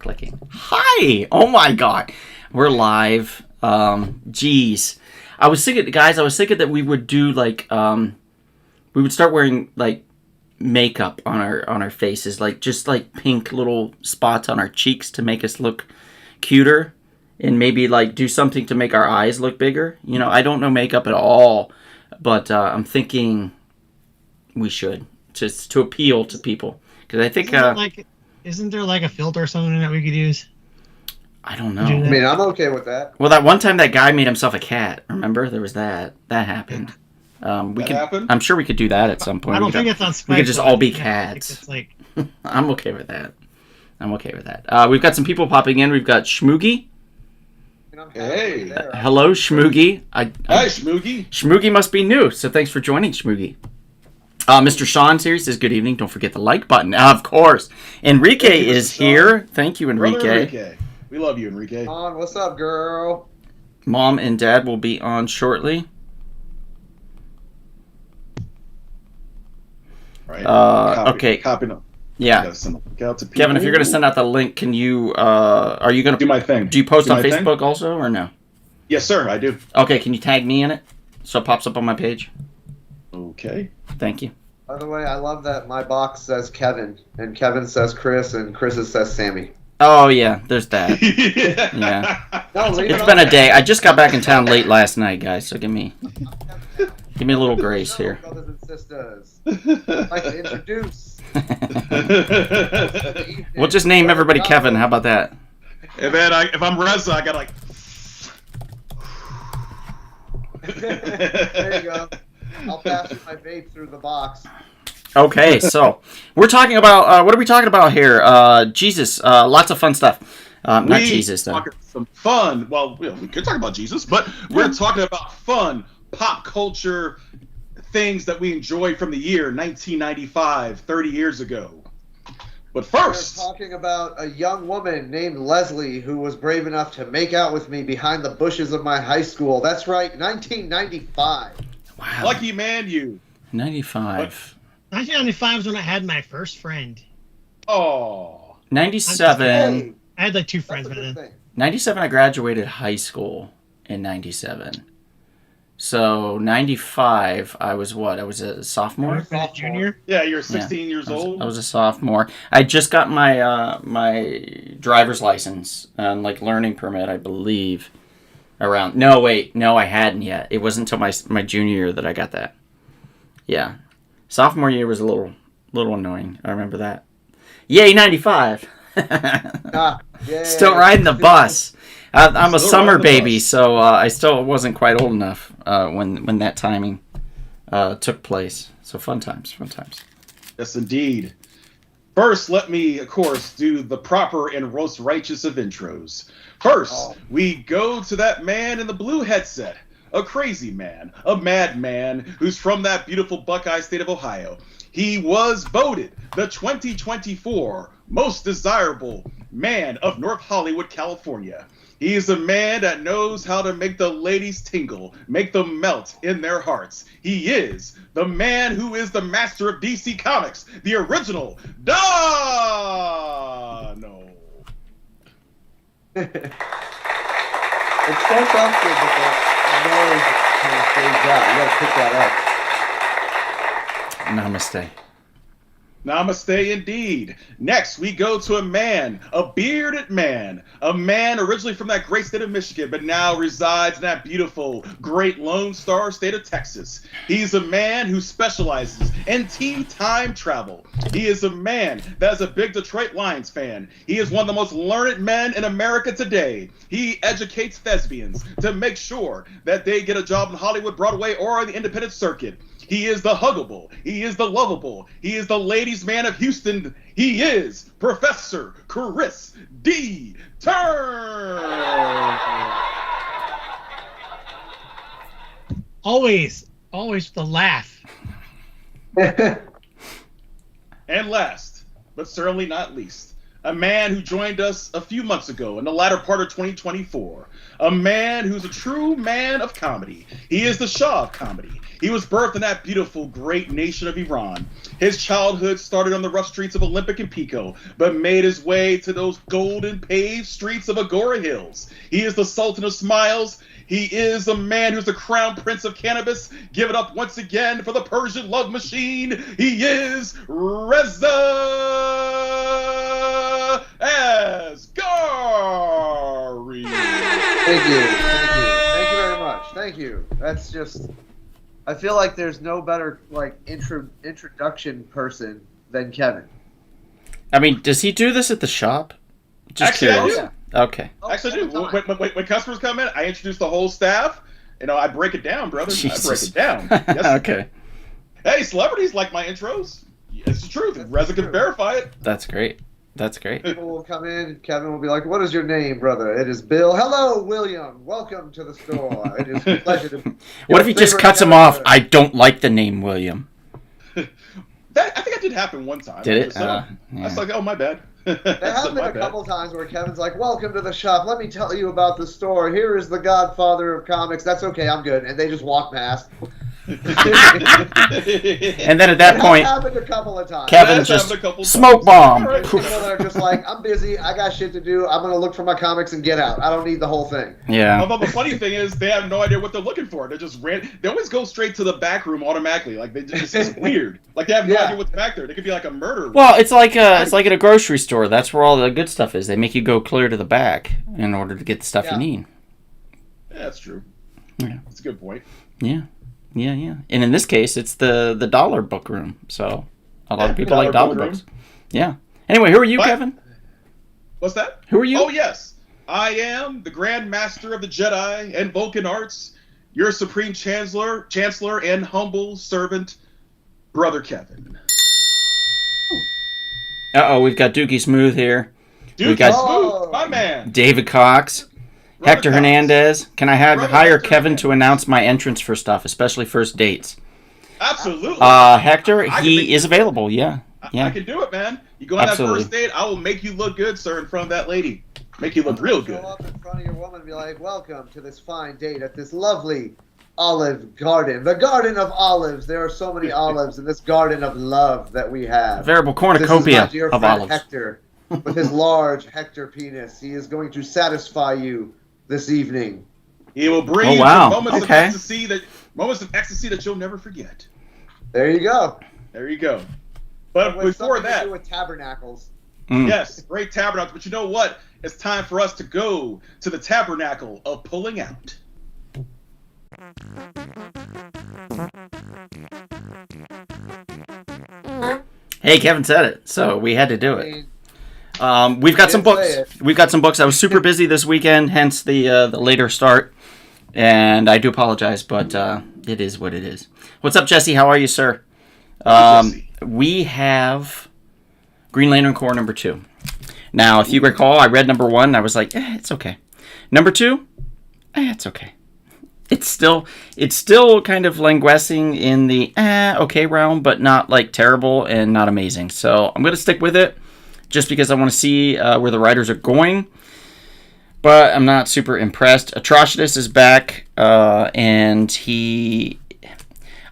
clicking. Hi! Oh my god. We're live. Geez. I was thinking that we would do like we would start wearing like makeup on our faces, like just like pink little spots on our cheeks to make us look cuter, and maybe like do something to make our eyes look bigger. You know, I don't know makeup at all, but I'm thinking we should, just to appeal to people, because I think isn't there like a filter or something that we could use? I don't know. I mean, I'm okay with that. Well, that one time that guy made himself a cat. Remember, there was that happened. Happened? I'm sure we could do that at some point. I don't think it's on Skype. We could just all be cats. It's like I'm okay with that. We've got some people popping in. We've got Schmoogie. Hey. Hello, Schmoogie. Hi, Schmoogie. Schmoogie must be new, so thanks for joining, Schmoogie. Mr. Sean's here. He says, good evening. Don't forget the like button. Of course. Enrique is here. Thank you, Enrique. Brother Enrique. We love you, Enrique. What's up, girl? Mom and Dad will be on shortly. Right. Okay. Copy. Yeah. Kevin, if you're going to send out the link, can you, are you going to do my thing? Do you post on Facebook thing? also, or no? Yes, sir, I do. Okay, can you tag me in it so it pops up on my page? Okay. Thank you. By the way, I love that my box says Kevin, and Kevin says Chris, and Chris says Sammy. Oh, yeah, there's that. Yeah. No, It's been a day. I just got back in town late last night, guys, so give me a little grace here. Brothers and sisters, I'd like to introduce. We'll just name everybody Kevin. How about that? And then if I'm Reza, I got like. There you go. I'll pass you my vape through the box. Okay, so we're talking about what are we talking about here? Jesus, lots of fun stuff. Not Jesus though. Some fun. Well, we could talk about Jesus, but we're talking about fun pop culture things that we enjoyed from the year 1995, 30 years ago. But first, we're talking about a young woman named Leslie who was brave enough to make out with me behind the bushes of my high school. That's right, 1995. Wow. Lucky man, you. 95. 1995 is when I had my first friend. Oh. 97. I had like two friends That's by a good then. thing. 97, I graduated high school in 97. So 95, I was what? I was a sophomore? A junior. Yeah, you're 16 years old. I was a sophomore. I just got my my driver's license and like learning permit, I believe. Around no, I hadn't yet. It wasn't until my junior year that I got that. Yeah, sophomore year was a little annoying. I remember that. Yay, 95! Yay. Still riding the bus. I'm a Still summer riding the baby, bus. so I still wasn't quite old enough when that timing took place. So fun times. Yes, indeed. First, let me, of course, do the proper and most righteous of intros. First, we go to that man in the blue headset, a crazy man, a madman who's from that beautiful Buckeye state of Ohio. He was voted the 2024 most desirable man of North Hollywood, California. He is a man that knows how to make the ladies tingle, make them melt in their hearts. He is the man who is the master of DC Comics, the original Dono. It starts off good, but the noise kind of fades out. You gotta pick that up. Namaste. Namaste indeed. Next, we go to a man, a bearded man, a man originally from that great state of Michigan, but now resides in that beautiful, great Lone Star state of Texas. He's a man who specializes in tea time travel. He is a man that is a big Detroit Lions fan. He is one of the most learned men in America today. He educates thespians to make sure that they get a job in Hollywood, Broadway, or the independent circuit. He is the huggable. He is the lovable. He is the ladies' man of Houston. He is Professor Chris D. Turn. Always the laugh. And last, but certainly not least, A man who joined us a few months ago in the latter part of 2024. A man who's a true man of comedy. He is the Shah of comedy. He was birthed in that beautiful, great nation of Iran. His childhood started on the rough streets of Olympic and Pico, but made his way to those golden paved streets of Agora Hills. He is the Sultan of Smiles. He is a man who's the crown prince of cannabis. Give it up once again for the Persian love machine. He is Reza Asghari. Thank you. Thank you very much. Thank you. That's just. I feel like there's no better introduction person than Kevin. I mean, does he do this at the shop? Just Actually, curious. I do. Okay. Actually, I do. When customers come in, I introduce the whole staff. I break it down, brother. Jesus. I break it down. Yes. Okay. Hey, celebrities like my intros. It's the truth. Reza can verify it. That's great. That's great. People will come in. Kevin will be like, "What is your name, brother?" It is Bill. Hello, William. Welcome to the store. It is a pleasure to. What if he just cuts him off? I don't like the name William. I think that did happen one time. Did it? So, I was like, oh, my bad. There have been a couple times where Kevin's like, "Welcome to the shop. Let me tell you about the store. Here is the Godfather of comics." That's okay. I'm good. And they just walk past. And then at that point, That happened a couple of times. Kevin That's just happened a couple smoke times. bomb. People that are just like, "I'm busy. I got shit to do. I'm gonna look for my comics and get out. I don't need the whole thing." Yeah. Although the funny thing is, they have no idea what they're looking for. They just They always go straight to the back room automatically. Like it's weird. Like they have no idea what's back there. They could be like a murder. Well, it's like at a grocery store. That's where all the good stuff is. They make you go clear to the back in order to get the stuff you need. Yeah, that's true. Yeah. That's a good point. Yeah. And in this case, it's the dollar book room. So a lot of people like dollar book books. Yeah. Anyway, who are you, Kevin? What's that? Who are you? Oh, yes. I am the Grand Master of the Jedi and Vulcan arts, your Supreme Chancellor and humble servant, Brother Kevin. Uh-oh, we've got Dookie Smooth here. Dude, got- Smooth, my man. David Cox. Brother Hector Cox. Hernandez. Can I Brother hire Hector Kevin Hernandez. to announce my entrance for stuff, especially first dates? Absolutely. Hector, I can he make- is available. Yeah. I can do it, man. You go on Absolutely. that first date, I will make you look good, sir, in front of that lady. Make you look real good. Go up in front of your woman and be like, "Welcome to this fine date at this lovely olive garden. The garden of olives. There are so many olives in this garden of love that we have. Variable This is my cornucopia dear of friend olives. Hector, with his large Hector penis. He is going to satisfy you this evening." He will bring Oh, you wow. to moments Okay. of ecstasy that you'll never forget. There you go. There you go. But With before something to that, do with tabernacles. Mm. yes, great tabernacle. But you know what? It's time for us to go to the tabernacle of pulling out. Hey, Kevin said it, so we had to do I it. mean, We've got some Didn't say books. We've got some books. I was super busy this weekend, hence the later start, and I do apologize, but it is what it is. What's up, Jesse? How are you, sir? Jesse. We have Green Lantern Corps number 2. Now, if you recall, I read number 1. I was like, it's okay. Number 2, it's okay. It's still kind of languishing in the okay realm, but not like terrible and not amazing. So I'm gonna stick with it, just because I want to see where the writers are going. But I'm not super impressed. Atrocitus is back, and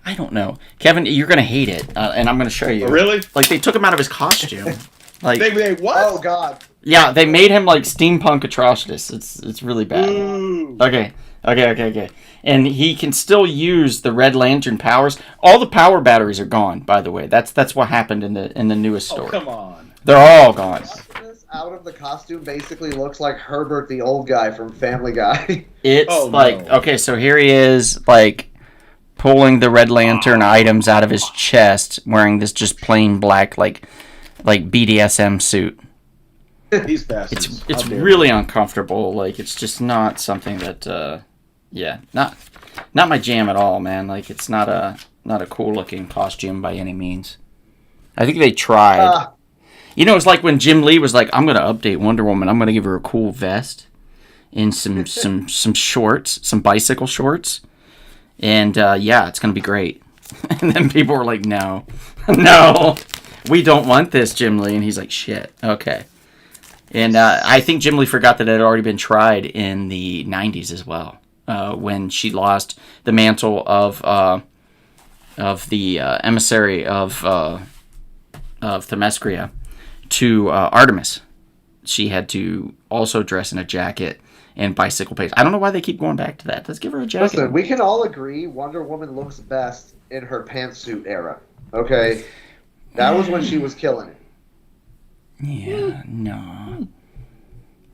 I don't know, Kevin, you're gonna hate it, and I'm gonna show you. Oh, really? Like they took him out of his costume. Like They what? oh God. yeah, they made him like steampunk Atrocitus. It's really bad. Ooh. Okay. And he can still use the Red Lantern powers. All the power batteries are gone, by the way. That's what happened in the newest Oh, story. come on. They're all gone. This out of the costume basically looks like Herbert the old guy from Family Guy. It's Oh, like no. okay, so here he is like pulling the Red Lantern items out of his chest, wearing this just plain black like BDSM suit. These bastards. It's How dare really uncomfortable. Like it's just not something that not my jam at all, man. Like it's not a cool looking costume by any means. I think they tried. You know, it's like when Jim Lee was like, "I'm gonna update Wonder Woman. I'm gonna give her a cool vest and some shorts, some bicycle shorts, and it's gonna be great." And then people were like, "No, no, we don't want this, Jim Lee." And he's like, "Shit, okay." And I think Jim Lee forgot that it had already been tried in the 90s as well, when she lost the mantle of the emissary of Themyscira to Artemis. She had to also dress in a jacket and bicycle pace. I don't know why they keep going back to that. Let's give her a jacket. Listen, we can all agree Wonder Woman looks best in her pantsuit era. Okay? That was when she was killing it. Yeah, no.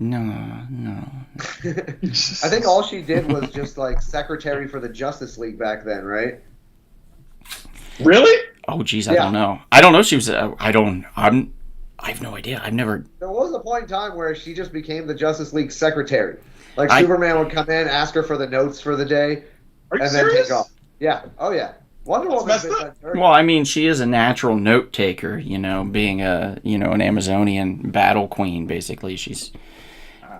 I think all she did was just like secretary for the Justice League back then, right? Really? Oh, geez, I don't know. I don't know if she was... I have no idea. I've never... There was a point in time where she just became the Justice League secretary. Like, I- Superman would come in, ask her for the notes for the day, Are you and serious? then take off. Yeah. Oh, yeah. Wonder That's Woman's messed been up. very... Well, I mean, she is a natural note taker, being an Amazonian battle queen, basically. She's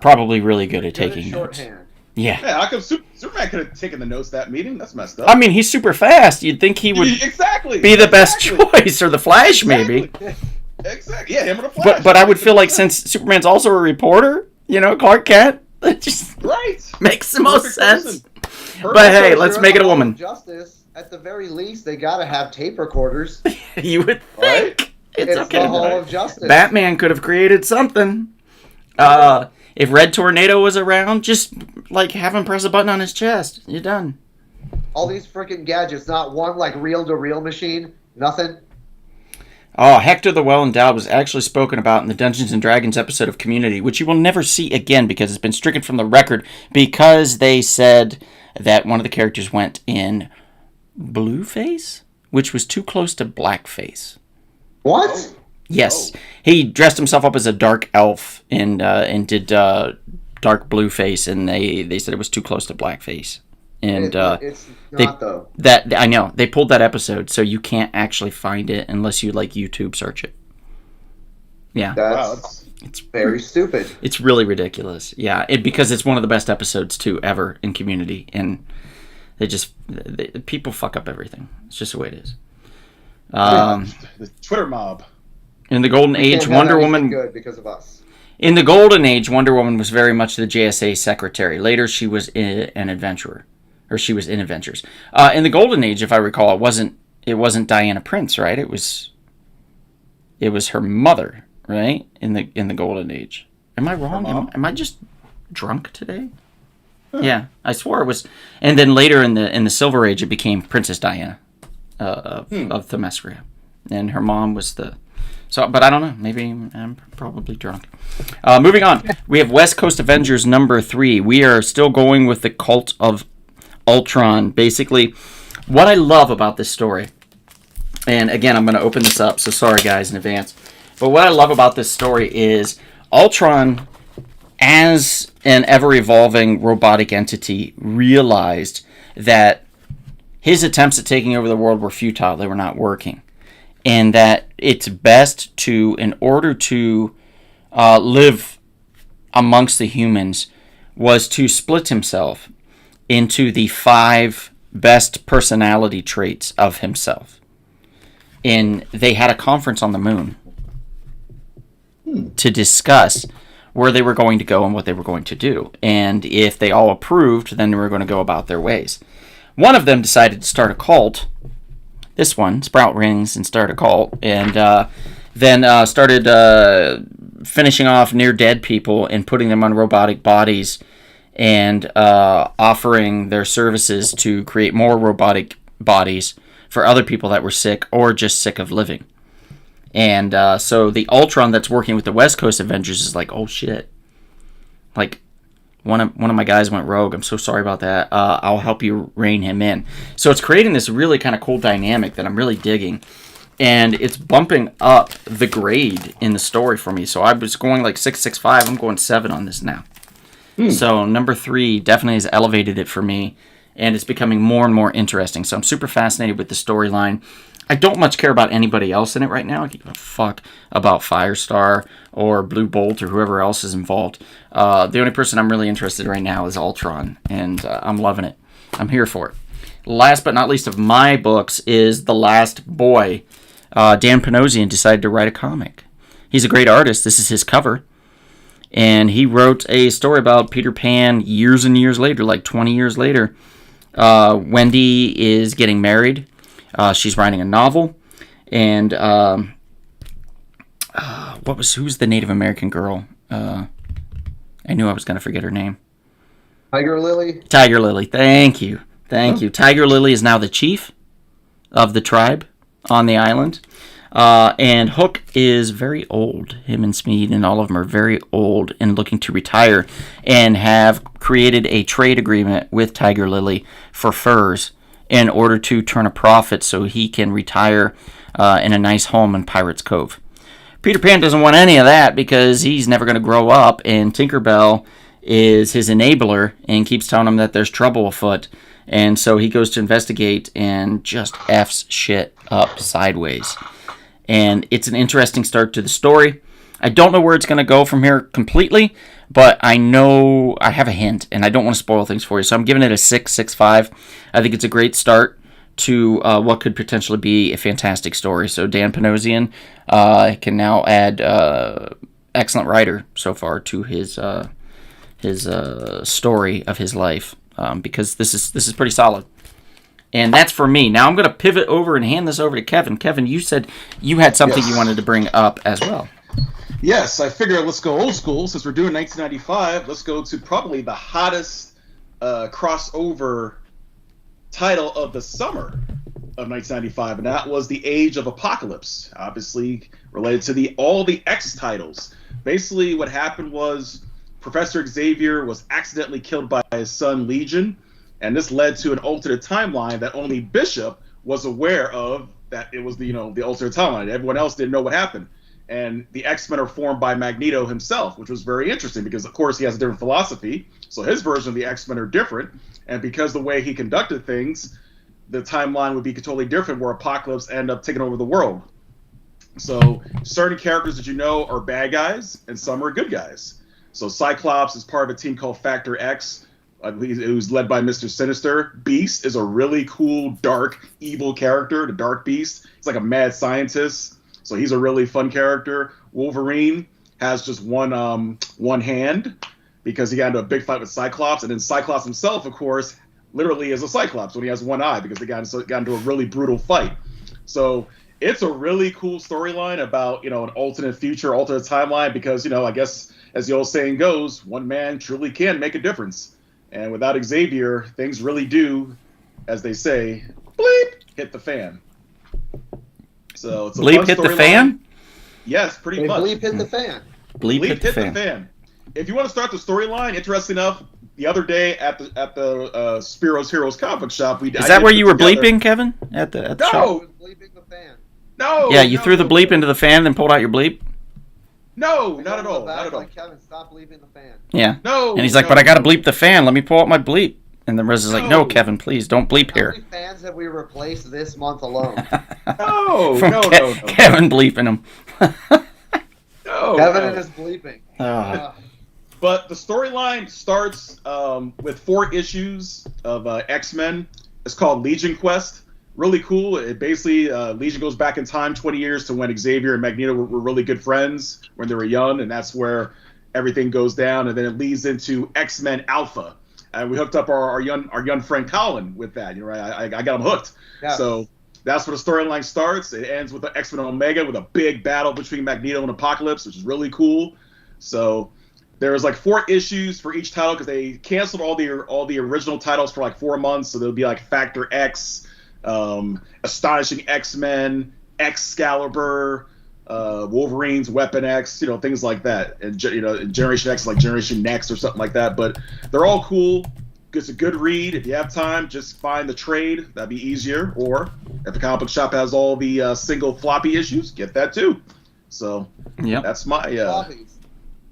probably really good at good at taking notes. shorthand. Yeah. Yeah, how come Superman could have taken the notes of that meeting? That's messed up. I mean, he's super fast. You'd think he would exactly be the best Exactly. choice, or the Flash, maybe. Exactly. Yeah, him or the Flash. But I would feel like since Superman's also a reporter, Clark Kent, it just right. makes the most Perfect sense. person. But hey, Also, let's if make it you're a in the Hall woman. of Justice, at the very least, they gotta have tape recorders. You would Right? think. It's It's okay. the Hall of Justice. Batman could have created something. If Red Tornado was around, just like have him press a button on his chest. You're done. All these freaking gadgets, not one like reel-to-reel machine, nothing. Oh, Hector the Well Endowed was actually spoken about in the Dungeons and Dragons episode of Community, which you will never see again because it's been stricken from the record because they said that one of the characters went in blueface, which was too close to blackface. What? Yes, he dressed himself up as a dark elf and did dark blueface, and they said it was too close to blackface. And It's they- not, though. that I know they pulled that episode, so you can't actually find it unless you YouTube search it. Yeah, Wow, That's it's very stupid. it's really ridiculous. Yeah, because it's one of the best episodes too ever in Community, and people fuck up everything. It's just the way it is. the Twitter mob. In the Golden Age, Can't have Wonder anything Woman. good because of us. In the Golden Age, Wonder Woman was very much the JSA secretary. Later, she was an adventurer, or she was in Adventures. In the Golden Age, if I recall, it wasn't Diana Prince, right? It was her mother, right? In the Golden Age. Am I wrong? Am I just drunk today? Yeah, I swore it was. And then later in the Silver Age, it became Princess Diana of Themyscira, and her mom was the. So, but I don't know. Maybe I'm probably drunk. Moving on, we have West Coast Avengers number 3. We are still going with the Cult of Ultron. Basically, what I love about this story, and again, I'm going to open this up, so sorry guys in advance. But what I love about this story is Ultron, as an ever-evolving robotic entity, realized that his attempts at taking over the world were futile. They were not working. And that it's best to, in order to live amongst the humans, was to split himself into the 5 best personality traits of himself. And they had a conference on the moon to discuss where they were going to go and what they were going to do. And if they all approved, then they were going to go about their ways. One of them decided to start a cult. This one, sprout rings and start a cult, and then started finishing off near-dead people and putting them on robotic bodies and offering their services to create more robotic bodies for other people that were sick or just sick of living. And so the Ultron that's working with the West Coast Avengers is like, oh shit. Like, one of my guys went rogue. I'm so sorry about that. I'll help you rein him in. So it's creating this really kind of cool dynamic that I'm really digging. And it's bumping up the grade in the story for me. So I was going like 6.65. I'm going 7 on this now. So number 3 definitely has elevated it for me. And it's becoming more and more interesting. So I'm super fascinated with the storyline. I don't much care about anybody else in it right now. I give a fuck about Firestar or Blue Bolt or whoever else is involved. The only person I'm really interested in right now is Ultron, and I'm loving it. I'm here for it. Last but not least of my books is The Last Boy. Dan Panosian decided to write a comic. He's a great artist. This is his cover. and he wrote a story about Peter Pan years and years later, like 20 years later. Wendy is getting married. She's writing a novel, and who's the Native American girl? I knew I was going to forget her name. Tiger Lily. Tiger Lily. Thank you. Tiger Lily is now the chief of the tribe on the island. And Hook is very old. Him and Smead and all of them are very old and looking to retire, and have created a trade agreement with Tiger Lily for furs in order to turn a profit so he can retire in a nice home in Pirates Cove. Peter Pan doesn't want any of that because he's never going to grow up, and Tinkerbell is his enabler and keeps telling him that there's trouble afoot. And so he goes to investigate and just F's shit up sideways. And it's an interesting start to the story. I don't know where it's going to go from here completely, but I know I have a hint, and I don't want to spoil things for you. So I'm giving it a 6.65. I think it's a great start to what could potentially be a fantastic story. So Dan Panosian can now add excellent writer so far to his story of his life, because this is pretty solid. And that's for me. Now I'm going to pivot over and hand this over to Kevin. Kevin, you said you had something you wanted to bring up as well. Yes, I figured let's go old school. Since we're doing 1995, let's go to probably the hottest crossover title of the summer of 1995, and that was The Age of Apocalypse, obviously related to all the X titles. Basically, what happened was Professor Xavier was accidentally killed by his son Legion, and this led to an alternate timeline that only Bishop was aware of, that it was the alternate timeline. Everyone else didn't know what happened. And the X-Men are formed by Magneto himself, which was very interesting because, of course, he has a different philosophy. So his version of the X-Men are different. And because the way he conducted things, the timeline would be totally different, where Apocalypse ended up taking over the world. So certain characters that you know are bad guys, and some are good guys. So Cyclops is part of a team called Factor X, who's led by Mr. Sinister. Beast is a really cool, dark, evil character, the Dark Beast. He's like a mad scientist. So he's a really fun character. Wolverine has just one hand because he got into a big fight with Cyclops. And then Cyclops himself, of course, literally is a Cyclops when he has one eye because they got into a really brutal fight. So it's a really cool storyline about, an alternate future, alternate timeline because, I guess as the old saying goes, one man truly can make a difference. And without Xavier, things really do, as they say, bleep, hit the fan. So it's a bleep fun hit the storyline. Fan? Yes, pretty much. Bleep hit the fan. Bleep hit the fan. If you want to start the storyline, interesting enough, the other day at the Spiro's Heroes comic book shop, Is that where you were bleeping, Kevin? At the No! shop? Bleeping the fan. No! Yeah, you threw the bleep no. into the fan, then pulled out your bleep? No, I not at go all. back Not at all. like, Kevin, stop bleeping the fan. Yeah. No. And he's like, no, but I got to no. bleep the fan. Let me pull out my bleep. And the Riz is like, no, No. Kevin, please, don't bleep How here. many fans have we replaced this month alone? No, From no, Ke- no, no. Kevin bleeping him. No, Kevin no. and his bleeping. Oh. But the storyline starts with 4 issues of X-Men. It's called Legion Quest. Really cool. It basically, Legion goes back in time 20 years to when Xavier and Magneto were really good friends when they were young, and that's where everything goes down. And then it leads into X-Men Alpha. And we hooked up our young friend Colin with that. I got him hooked. Yeah. So that's where the storyline starts. It ends with the X-Men Omega with a big battle between Magneto and Apocalypse, which is really cool. So there was like 4 issues for each title because they canceled all the original titles for like 4 months. So there'll be like Factor X, Astonishing X-Men, Excalibur, Wolverine's Weapon X, things like that. And Generation X, like Generation Next or something like that. But they're all cool. It's a good read. If you have time, just find the trade. That'd be easier. Or if the comic book shop has all the single floppy issues, get that too. So Yep. that's my Floppies.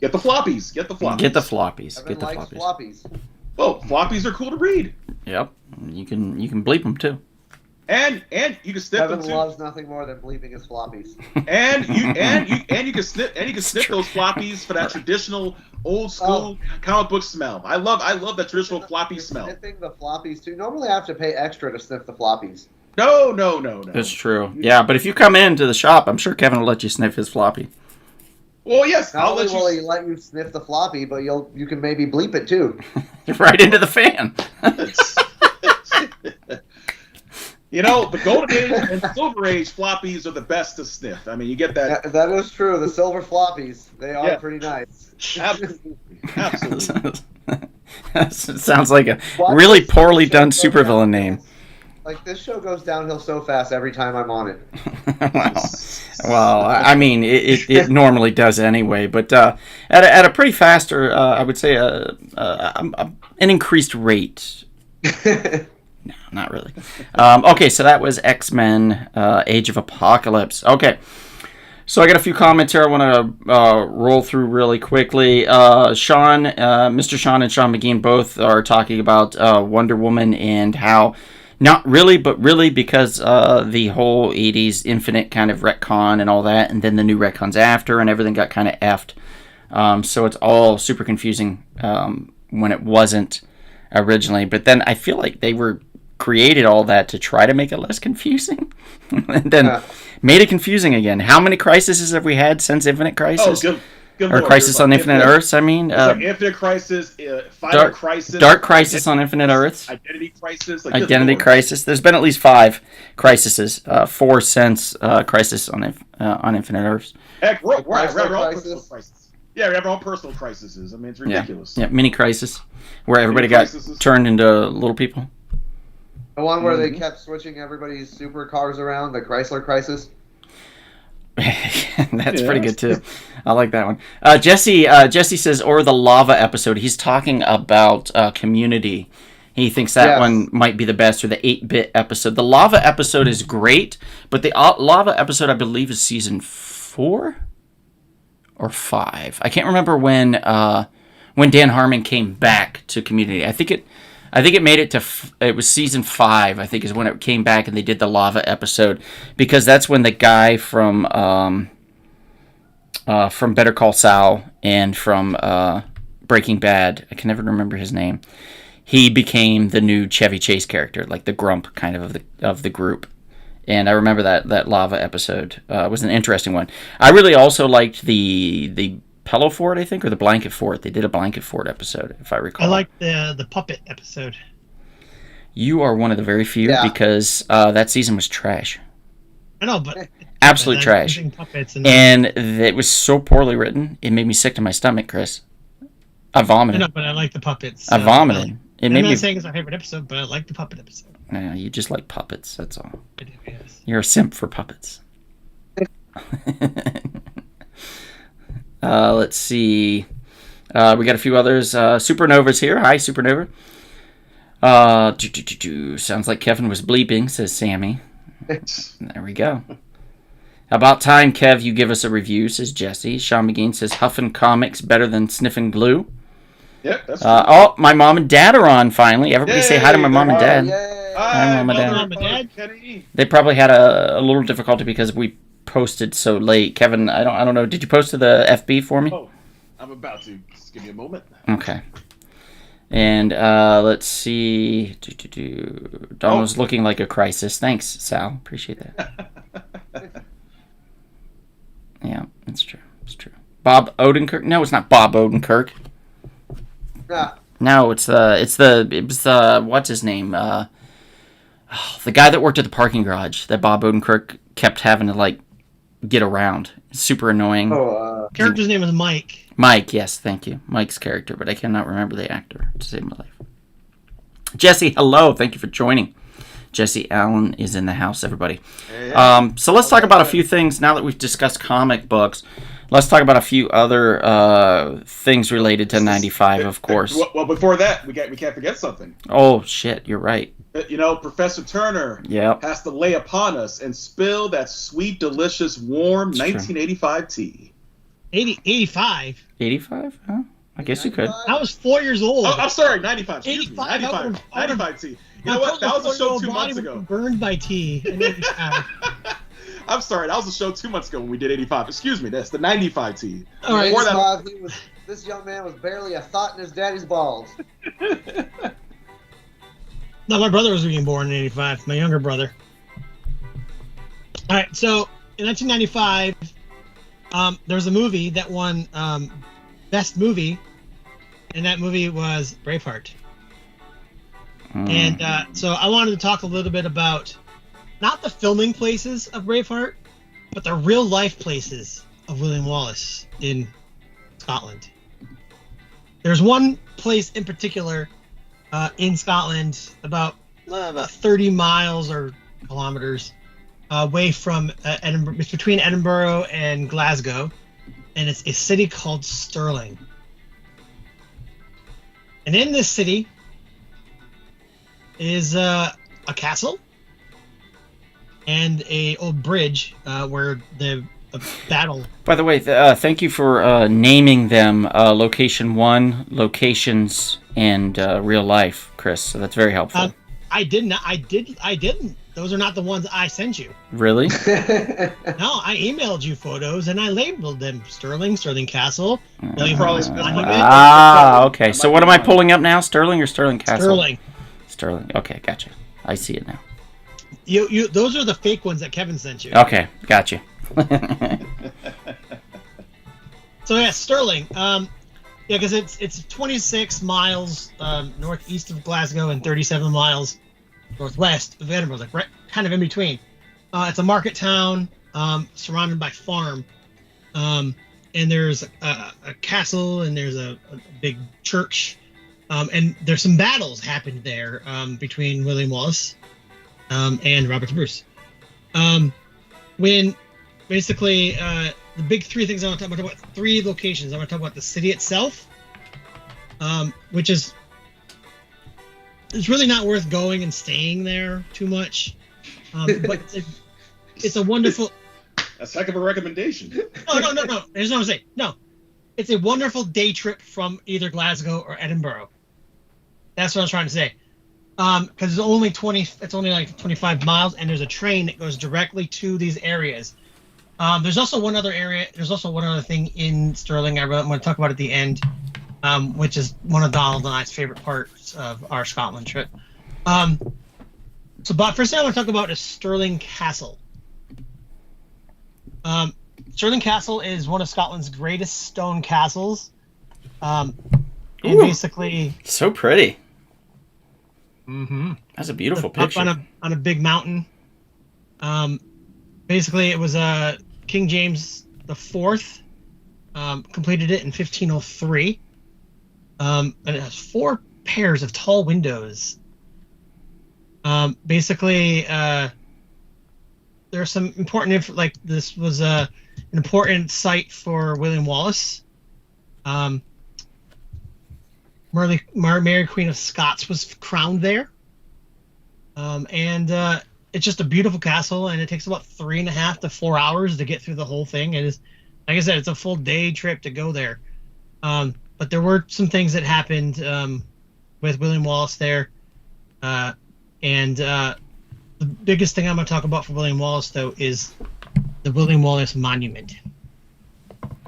get the floppies. Get the floppies. Get the floppies. Kevin Get the likes floppies. floppies. Well, floppies are cool to read, Yep. You can bleep them too. and you can snip Kevin them too. loves nothing more than bleeping his floppies. And you can snip those floppies for that traditional old school comic book smell. I love that traditional floppy smell. Sniffing the floppies too. Normally I have to pay extra to sniff the floppies. No. That's true. Yeah, but if you come into the shop, I'm sure Kevin will let you sniff his floppy. Well, yes, Not I'll only let will you. he let you sniff the floppy, but you can maybe bleep it too. Right into the fan. You know, the golden age and silver age floppies are the best to sniff. I mean, you get that. That is true. The silver floppies, they are Yeah. pretty nice. Absolutely. Absolutely. Sounds like a Watch really this poorly show done go supervillain downhill. name. Like, this show goes downhill so fast every time I'm on it. well, I mean, it normally does anyway, but at a pretty faster, I would say, an increased rate. No, not really. Okay, so that was X-Men: Age of Apocalypse. Okay, so I got a few comments here I want to roll through really quickly. Sean, Mr. Sean and Sean McGean both are talking about Wonder Woman and how not really, but really, because the whole 80s Infinite kind of retcon and all that, and then the new retcons after, and everything got kind of effed. So it's all super confusing when it wasn't originally. But then I feel like they created all that to try to make it less confusing, and then made it confusing again. How many crises have we had since Infinite Crisis? Oh, good or Lord. Crisis on Infinite Earths? I mean, It's like Infinite Crisis, Final Crisis, Dark Crisis on Infinite Earths, Identity Crisis, like, Identity Crisis. There's been at least 5 crises, 4 since Crisis on Infinite Earths. Heck, we're our Personal own crisis. personal crisis. Yeah, we have our own personal crises. I mean, it's ridiculous. Yeah, mini crisis, where everybody Mini got crises. turned into little people. The one where they kept switching everybody's supercars around, the Chrysler Crisis. That's pretty good too. I like that one. Jesse says, or the lava episode. He's talking about Community. He thinks that one might be the best, or the 8-bit episode. The lava episode is great, but the lava episode, I believe, is season 4 or 5. I can't remember when Dan Harmon came back to Community. I think it made it to. It was season 5. I think is when it came back, and they did the lava episode, because that's when the guy from Better Call Saul and from Breaking Bad, I can never remember his name. He became the new Chevy Chase character, like the grump kind of the group. And I remember that lava episode was an interesting one. I really also liked the Pillow Fort, I think, or the Blanket Fort. They did a Blanket Fort episode, if I recall. I like the puppet episode. You are one of the very few, because that season was trash. I know, but Absolute trash. Puppets And it was so poorly written, it made me sick to my stomach, Chris. I I vomited. know, but I like the puppets. I vomited. I'm not saying it's my favorite episode, but I like the puppet episode. Yeah, you just like puppets, that's all. I do, yes. You're a simp for puppets. Let's see. We got a few others. Supernova's here. Hi, Supernova. Sounds like Kevin was bleeping, says Sammy. There we go. About time, Kev, you give us a review, says Jesse. Sean McGean says Huffin' Comics better than Sniffin' Glue. Yep, that's Oh, my mom and dad are on finally. Everybody say hi to my mom and dad. Yay. Hi, Mom and Dad. Mom and Dad. Kenny. They probably had a little difficulty because we posted so late. Kevin, I don't know. Did you post to the FB for me? Oh, I'm about to. Just give me a moment. Okay. And let's see. Donald's looking like a crisis. Thanks, Sal. Appreciate that. Yeah, it's true. It's true. Bob Odenkirk? No, it's not Bob Odenkirk. Yeah. No, it was what's his name? The guy that worked at the parking garage that Bob Odenkirk kept having to like get around. Super annoying. Character's name is Mike. Mike, yes, thank you. Mike's character, but I cannot remember the actor to save my life. Jesse, hello. Thank you for joining. Jesse Allen is in the house, everybody. Hey. So let's talk about a few things now that we've discussed comic books. Let's talk about a few other things related to 95, of course. Well, before that, we can't forget something. Oh, shit, you're right. You know, Professor Turner Yep. has to lay upon us and spill that sweet, delicious, warm It's true. 1985 tea. 85. 85? Huh? I guess you could. I was 4 years old. Oh, I'm sorry, 95. Excuse me, 85, 95. I would've- 95 tea. You know what? That was a show 2 months ago. Burned by tea. in 85. I'm sorry, that was a show 2 months ago when we did 85. Excuse me, that's the 95 tea. All right. Before that- This young man was barely a thought in his daddy's balls. No, my brother was being born in 85. My younger brother. All right, so in 1995, There's a movie that won best movie, and that movie was Braveheart. And so I wanted to talk a little bit about not the filming places of Braveheart, but the real life places of William Wallace in Scotland. There's one place in particular in Scotland, about 30 miles or kilometers away from Edinburgh. It's between Edinburgh and Glasgow, and it's a city called Stirling. And in this city is a castle and a old bridge where the battle. By the way, thank you for naming them location 1, locations, and real life, Chris. So that's very helpful. I didn't. Those are not the ones I sent you. Really? No, I emailed you photos and I labeled them Stirling Castle, William Wallace Monument. Okay. So what am I pulling up now? Stirling or Stirling Castle? Sterling. Okay, gotcha. I see it now. You. Those are the fake ones that Kevin sent you. Okay, gotcha. So yeah, Stirling. Because it's 26 miles northeast of Glasgow and 37 miles northwest of Edinburgh, like right, kind of in between. It's a market town surrounded by farm, and there's a castle and there's a big church, and there's some battles happened there between William Wallace and Robert the Bruce. When basically the big three things I want to talk about, three locations. I want to talk about the city itself, which is it's really not worth going and staying there too much, but it's a wonderful. That's a heck of a recommendation. No. Here's what I'm saying. No, it's a wonderful day trip from either Glasgow or Edinburgh. That's what I was trying to say. Because it's only like 25 miles, and there's a train that goes directly to these areas. There's also one other area. There's also one other thing in Stirling I'm going to talk about at the end, which is one of Donald and I's favorite parts of our Scotland trip. But first thing I want to talk about is Stirling Castle. Stirling Castle is one of Scotland's greatest stone castles. And basically, so pretty. Mm-hmm. That's a beautiful up picture. on a big mountain. Basically, it was King James IV completed it in 1503, and it has 4 pairs of tall windows. Basically, there's some important like this was an important site for William Wallace. Mary Queen of Scots was crowned there, and it's just a beautiful castle, and it takes about 3.5 to 4 hours to get through the whole thing. It is, like I said, it's a full day trip to go there. But there were some things that happened with William Wallace there, and the biggest thing I'm going to talk about for William Wallace, though, is the William Wallace Monument.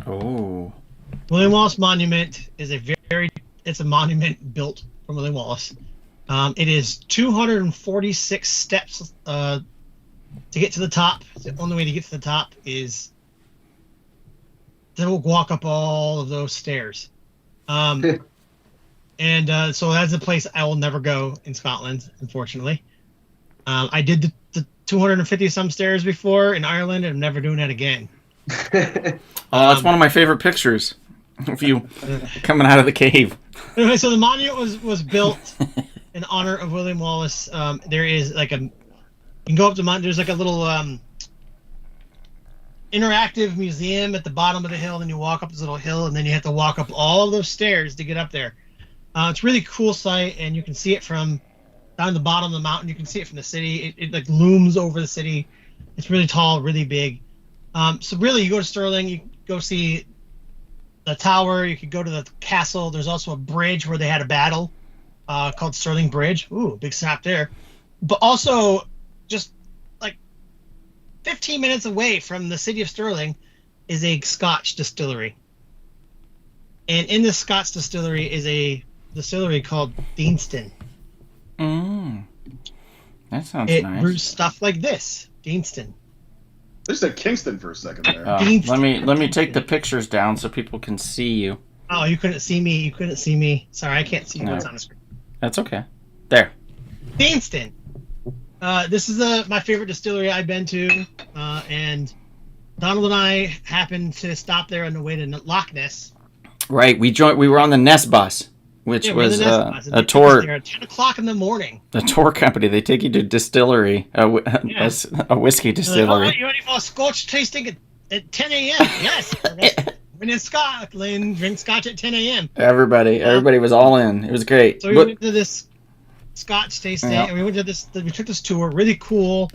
Oh. William Wallace Monument is it's a monument built from William Wallace. It is 246 steps to get to the top. The only way to get to the top is to walk up all of those stairs. So that's a place I will never go in Scotland, unfortunately. I did the 250 some stairs before in Ireland, and I'm never doing that again. That's one of my favorite pictures of you coming out of the cave. Anyway, so the monument was built in honor of William Wallace. There is like you can go up the mountain. There's like a little interactive museum at the bottom of the hill, and you walk up this little hill, and then you have to walk up all of those stairs to get up there. It's a really cool sight, and you can see it from down the bottom of the mountain. You can see it from the city. It like looms over the city. It's really tall, really big. So really, you go to Stirling, you go see the tower. You could go to the castle. There's also a bridge where they had a battle called Stirling Bridge. Ooh, big snap there. But also, just like 15 minutes away from the city of Stirling is a Scotch distillery. And in the Scotch distillery is a distillery called Deanston. That sounds It nice. brews stuff like this, Deanston. They said Kingston for a second there. Let me take the pictures down so people can see you. Oh, you couldn't see me. You couldn't see me. Sorry, I can't see what's on the screen. That's okay. There. Deanston. This is my favorite distillery I've been to, and Donald and I happened to stop there on the way to Loch Ness. Right. We were on the Ness bus, which was a tour. At 10 o'clock in the morning. A tour company. They take you to distillery, a whiskey distillery. Like, all right, you ready for a Scotch tasting at 10 a.m.? Yes. When in Scotland, drink Scotch at 10 a.m. Everybody was all in. It was great. So we went to this Scotch tasting, and we took this tour. Really cool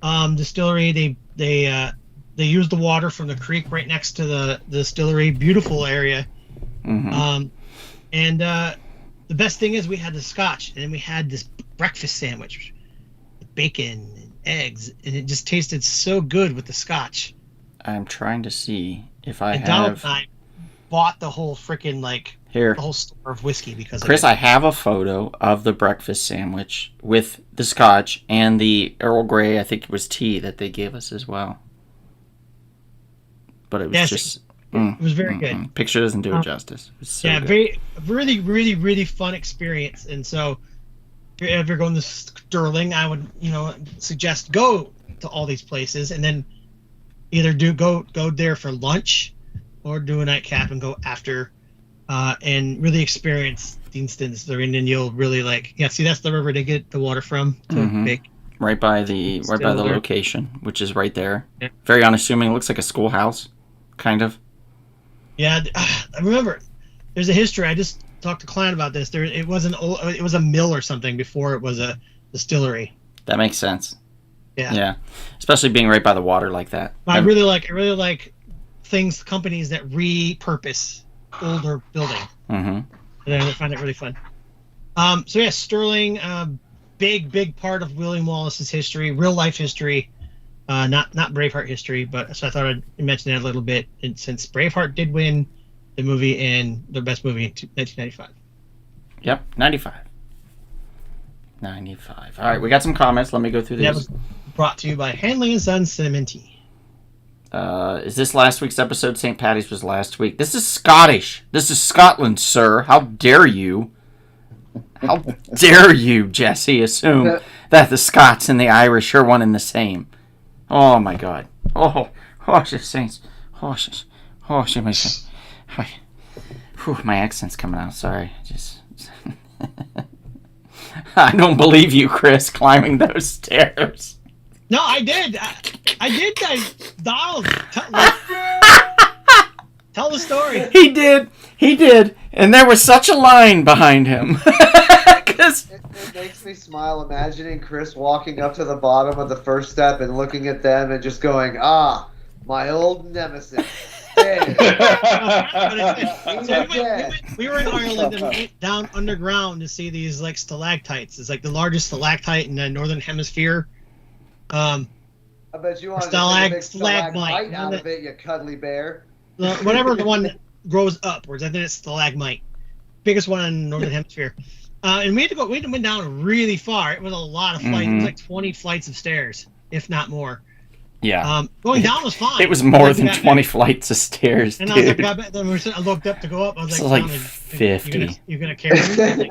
distillery. They used the water from the creek right next to the distillery. Beautiful area. Mm-hmm. And the best thing is we had the Scotch, and then we had this breakfast sandwich with bacon and eggs, and it just tasted so good with the Scotch. I'm trying to see if I have. Donald and I bought the whole freaking the whole store of whiskey because Chris, I have a photo of the breakfast sandwich with the Scotch and the Earl Grey, I think it was tea that they gave us as well. But it was it was very good. Picture doesn't do it justice. It was so good. Very, really, really, really fun experience. And so, if you're ever going to Sterling, I would, suggest go to all these places, and then either go there for lunch, or do a nightcap and go after, and really experience Deanston's. And then you'll really see that's the river they get the water from. Right by the location, which is right there. Yeah. Very unassuming. It looks like a schoolhouse, kind of. Yeah, I remember. There's a history. I just talked to Klein about this. It was a mill or something before it was a distillery. That makes sense. Yeah. Yeah, especially being right by the water like that. I really like companies that repurpose older building. Mm-hmm. And I find it really fun. So yeah, Sterling, big part of William Wallace's history, real life history. Not Braveheart history, but so I thought I'd mention that a little bit. And since Braveheart did win the movie and the best movie in 1995. Yep, 95. All right, we got some comments. Let me go through these. That was brought to you by Hanley & Sons Cinnamon Tea. Is this last week's episode? St. Paddy's was last week. This is Scottish. This is Scotland, sir. How dare you? How dare you, Jesse, assume that the Scots and the Irish are one and the same? Oh my God! Oh, saints! My accent's coming out. Sorry, I don't believe you, Chris, climbing those stairs. No, I did. I did. Donald, tell the story. He did, and there was such a line behind him. It makes me smile imagining Chris walking up to the bottom of the first step and looking at them and just going, my old nemesis. So we were in Ireland and we went down underground to see these stalactites. It's the largest stalactite in the northern hemisphere. I bet you want to make stalagmite out of it, you cuddly bear. Whatever the one that grows upwards, I think it's stalagmite. Biggest one in the northern hemisphere. And we went down really far. It was a lot of flights. Mm-hmm. It was 20 flights of stairs, if not more. Yeah. Going down was fine. It was more than 20 flights of stairs, and dude. I looked up to go up. I was like 50. You're gonna carry me?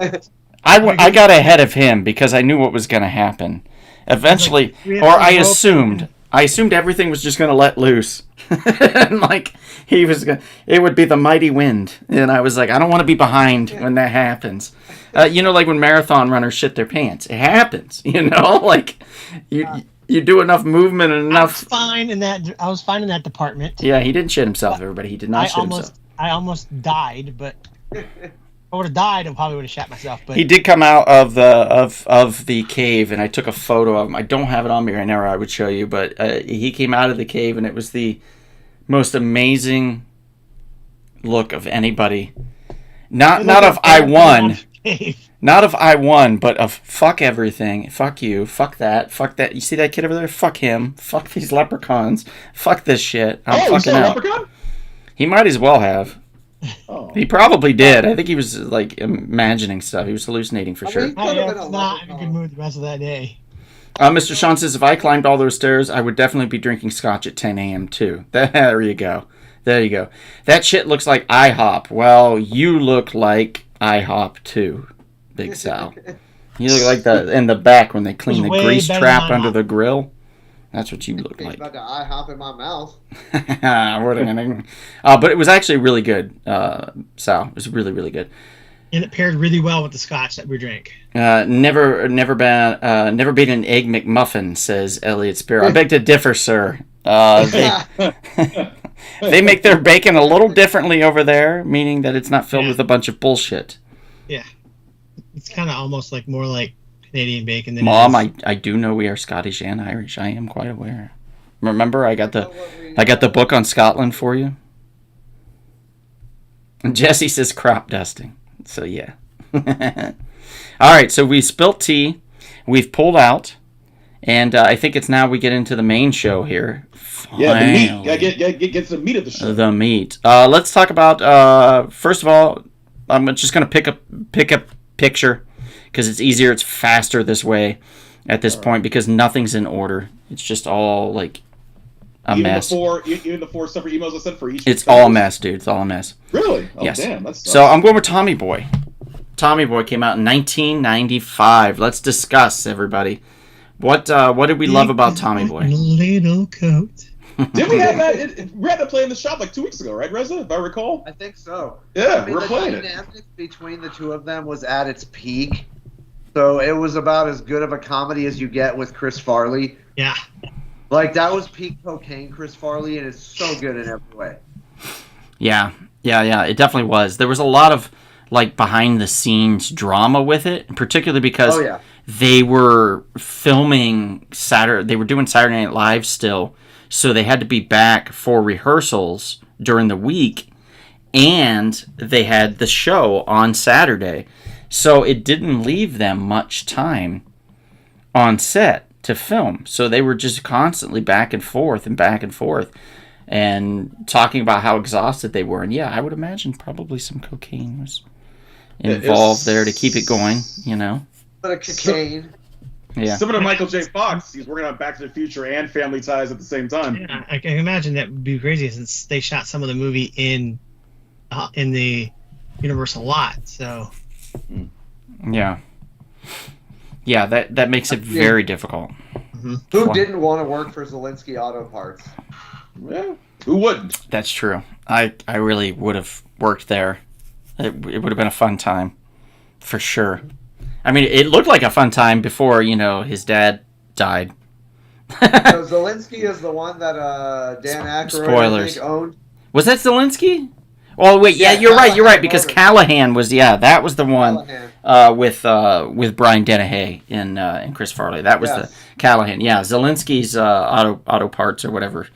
I got ahead of him because I knew what was going to happen. Eventually, I assumed everything was just going to let loose. And it would be the mighty wind. And I was like, I don't want to be behind when that happens. When marathon runners shit their pants. It happens, you do enough movement and enough. I was fine in that department. Yeah, he didn't shit himself, everybody. He did not shit himself. I almost died, but if I would have died, I probably would have shat myself. But he did come out of the cave, and I took a photo of him. I don't have it on me right now, or I would show you. But he came out of the cave, and it was the most amazing look of anybody. Not of I won. Not of I won, but of fuck everything. Fuck you. Fuck that. Fuck that. You see that kid over there? Fuck him. Fuck these leprechauns. Fuck this shit. I'm fucking out. Leprechaun? He might as well have. Oh. He probably did. I think he was imagining stuff. He was hallucinating for sure. I was not in a good mood the rest of that day. Mr. Sean says, if I climbed all those stairs, I would definitely be drinking scotch at 10 a.m. too. There you go. There you go. That shit looks like IHOP. Well, you look like IHOP too, Big Sal. You look like in the back when they clean the Way grease better trap than under IHOP. the grill. That's what you look It's like. about to IHOP in my mouth. But it was actually really good, Sal. It was really, really good. And it paired really well with the scotch that we drank. Never been an egg McMuffin, says Elliot Sparrow. I beg to differ, sir. They make their bacon a little differently over there, meaning that it's not filled with a bunch of bullshit. Yeah. It's kind of almost like more like Canadian bacon than Mom, it is. I do know we are Scottish and Irish. I am quite aware. Remember, I got the book on Scotland for you. And Jesse says crop dusting. So yeah. All right, so we spilt tea, we've pulled out, and I think it's now we get into the main show here. Yeah, the meat. Finally. Get to the meat of the show. The meat. Let's talk about. First of all, I'm just gonna pick a picture because it's easier, it's faster this way at this point because nothing's in order. It's just all like a mess. Even the 4 separate emails I sent for each. It's all a mess, dude. It's all a mess. Really? Oh, Yes. damn. That's So I'm going with Tommy Boy. Tommy Boy came out in 1995. Let's discuss, everybody. What did we love about Tommy Boy? Little coat. Did we have that? We had that play in the shop like 2 weeks ago, right, Reza? If I recall. I think so. Yeah, I mean, we're the playing it. dynamic between the two of them was at its peak. So it was about as good of a comedy as you get with Chris Farley. Yeah. Like, that was peak cocaine Chris Farley, and it's so good in every way. Yeah. It definitely was. There was a lot of like behind the scenes drama with it, particularly because they were filming They were doing Saturday Night Live still, so they had to be back for rehearsals during the week, and they had the show on Saturday, so it didn't leave them much time on set to film. So they were just constantly back and forth and talking about how exhausted they were. And yeah, I would imagine probably some cocaine was involved there to keep it going, you know. But a cocaine. Yeah. Similar to Michael J. Fox, he's working on Back to the Future and Family Ties at the same time. Yeah, I can imagine that would be crazy since they shot some of the movie in the Universal lot. So Yeah, that makes it very difficult. Who didn't want to work for Zelensky Auto Parts? Yeah, who wouldn't? That's true. I really would have worked there. It would have been a fun time, for sure. I mean, it looked like a fun time before, his dad died. So Zelensky is the one that Dan Aykroyd I think, owned. Was that Zelensky? Oh wait, yeah, you're right. Because Callahan was, that was the one with Brian Dennehy and Chris Farley. That was the Callahan. Yeah, Zelensky's auto parts or whatever.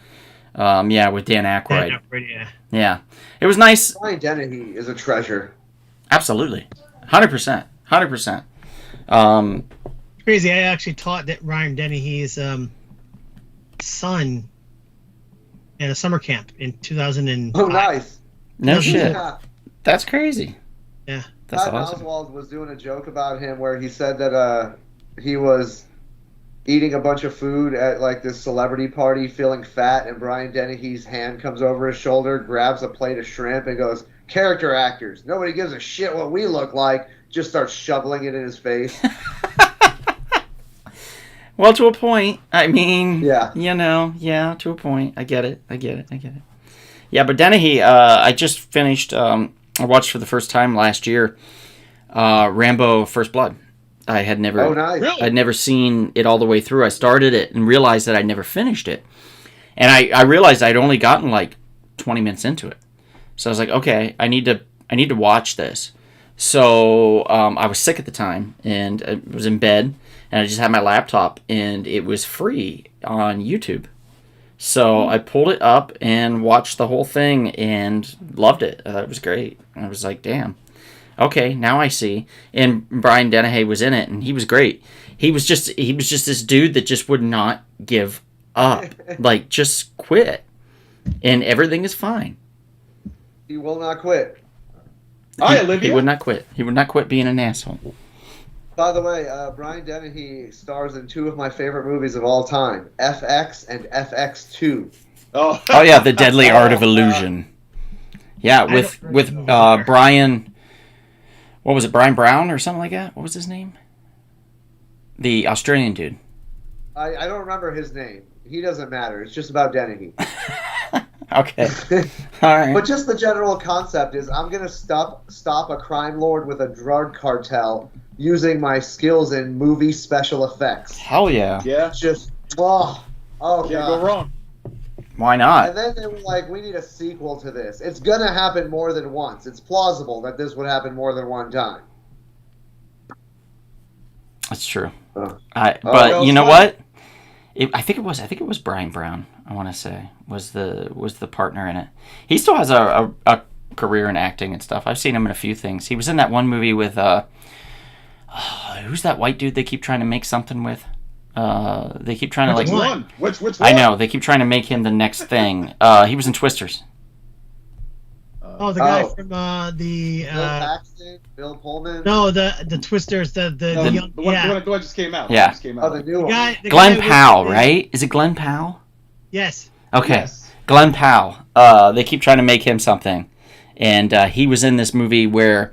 With Dan Aykroyd. Yeah, it was nice. Brian Dennehy is a treasure. Absolutely, 100%. crazy. I actually taught that Ryan Dennehy's son at a summer camp in 2005. Oh, nice. No shit. Yeah. That's crazy. Yeah. That's Patton awesome. Oswalt was doing a joke about him where he said that he was eating a bunch of food at like this celebrity party, feeling fat, and Brian Dennehy's hand comes over his shoulder, grabs a plate of shrimp, and goes, "Character actors. Nobody gives a shit what we look like." Just starts shoveling it in his face. Well, to a point. I mean, Yeah. To a point. I get it. Yeah, but Dennehy, I just finished, I watched for the first time last year, Rambo First Blood. I had never, Oh, nice. Really? I'd never seen it all the way through. I started it and realized that I never finished it. And I realized I'd only gotten like 20 minutes into it. So I was like, okay, I need to watch this. So I was sick at the time, and I was in bed, and I just had my laptop, and it was free on YouTube. So I pulled it up and watched the whole thing and loved it. I thought it was great. I was like, damn. Okay, now I see. And Brian Dennehy was in it, and he was great. He was just this dude that just would not give up. Like, just quit. And everything is fine. He will not quit. Hi, He Olivia. would not quit. He would not quit being an asshole. By the way, Brian Dennehy stars in 2 of my favorite movies of all time, FX and FX2. Oh, Oh yeah, The Deadly Art of Illusion. Yeah, with don't remember the movie either. Brian. What was it? Brian Brown or something like that? What was his name? The Australian dude. I don't remember his name. He doesn't matter. It's just about Dennehy. Okay. All right. But just the general concept is I'm going to stop a crime lord with a drug cartel using my skills in movie special effects. Hell yeah. yeah. Just, Can't God. go wrong. Why not? And then they were like, we need a sequel to this. It's going to happen more than once. It's plausible that this would happen more than one time. That's true. Oh. But well, you know it's fine. what? I think it was Brian Brown. I want to say was the partner in it. He still has a career in acting and stuff. I've seen him in a few things. He was in that one movie with who's that white dude they keep trying to make something with? They keep trying to Which like. one? Which one? I know they keep trying to make him the next thing. He was in Twisters. Oh, the guy Oh. from the Bill Paxton, Bill Pullman. no, the Twisters, the young, The one yeah, that just came out. Yeah. Just came Oh, out. the new the one. guy, the Glenn guy with Powell, the- right? Is it Glenn Powell? Yes. Okay. Yes. Glenn Powell. They keep trying to make him something, and he was in this movie where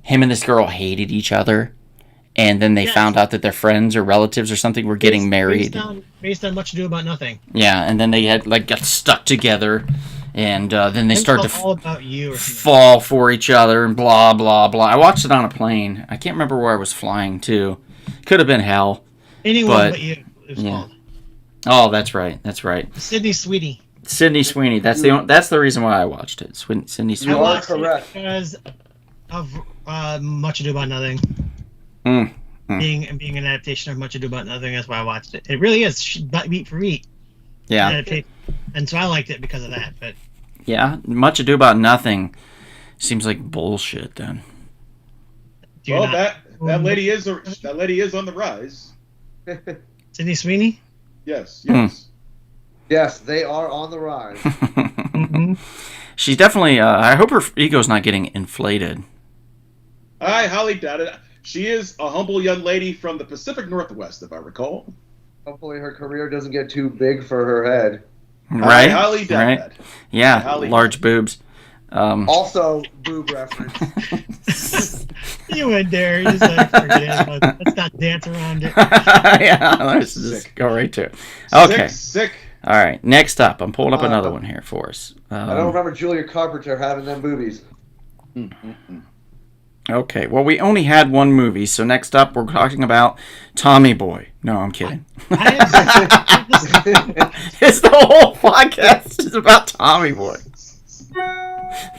him and this girl hated each other, and then they Yes. found out that their friends or relatives or something were getting married. Based on Much Ado About Nothing. Yeah, and then they had like got stuck together, and then they It's started to all about you or something. fall for each other and blah blah blah. I watched it on a plane. I can't remember where I was flying to. Could have been hell. Anyone but- but you. It was yeah. called Oh, that's right. That's right. Sydney Sweetie. Sydney Sweeney. That's the reason why I watched it. Sydney You Sweeney. are watched it correct. because of Much Ado About Nothing. Mm. Being an adaptation of Much Ado About Nothing, that's why I watched it. It really is beat for beat. Yeah. Adaptation. And so I liked it because of that. But Yeah. Much Ado About Nothing seems like bullshit then. do you Well, not? that lady is on the rise. Sydney Sweeney? Yes. Hmm. Yes. Yes, they are on the rise. Mm-hmm. She's definitely. I hope her ego's not getting inflated. I highly doubt it. She is a humble young lady from the Pacific Northwest, if I recall. Hopefully her career doesn't get too big for her head. Right. I highly doubt right. that. Yeah. Highly- Large boobs. Also, boob reference. You went there. You just like, forget it. Let's not dance around it. Yeah. Let's just Sick. go right to it. Okay. Sick. All right. Next up, I'm pulling up another one here for us. I don't remember Julia Carpenter having them boobies. Okay. Well, we only had one movie, so next up we're talking about Tommy Boy. No, I'm kidding. It's the whole podcast is about Tommy Boy.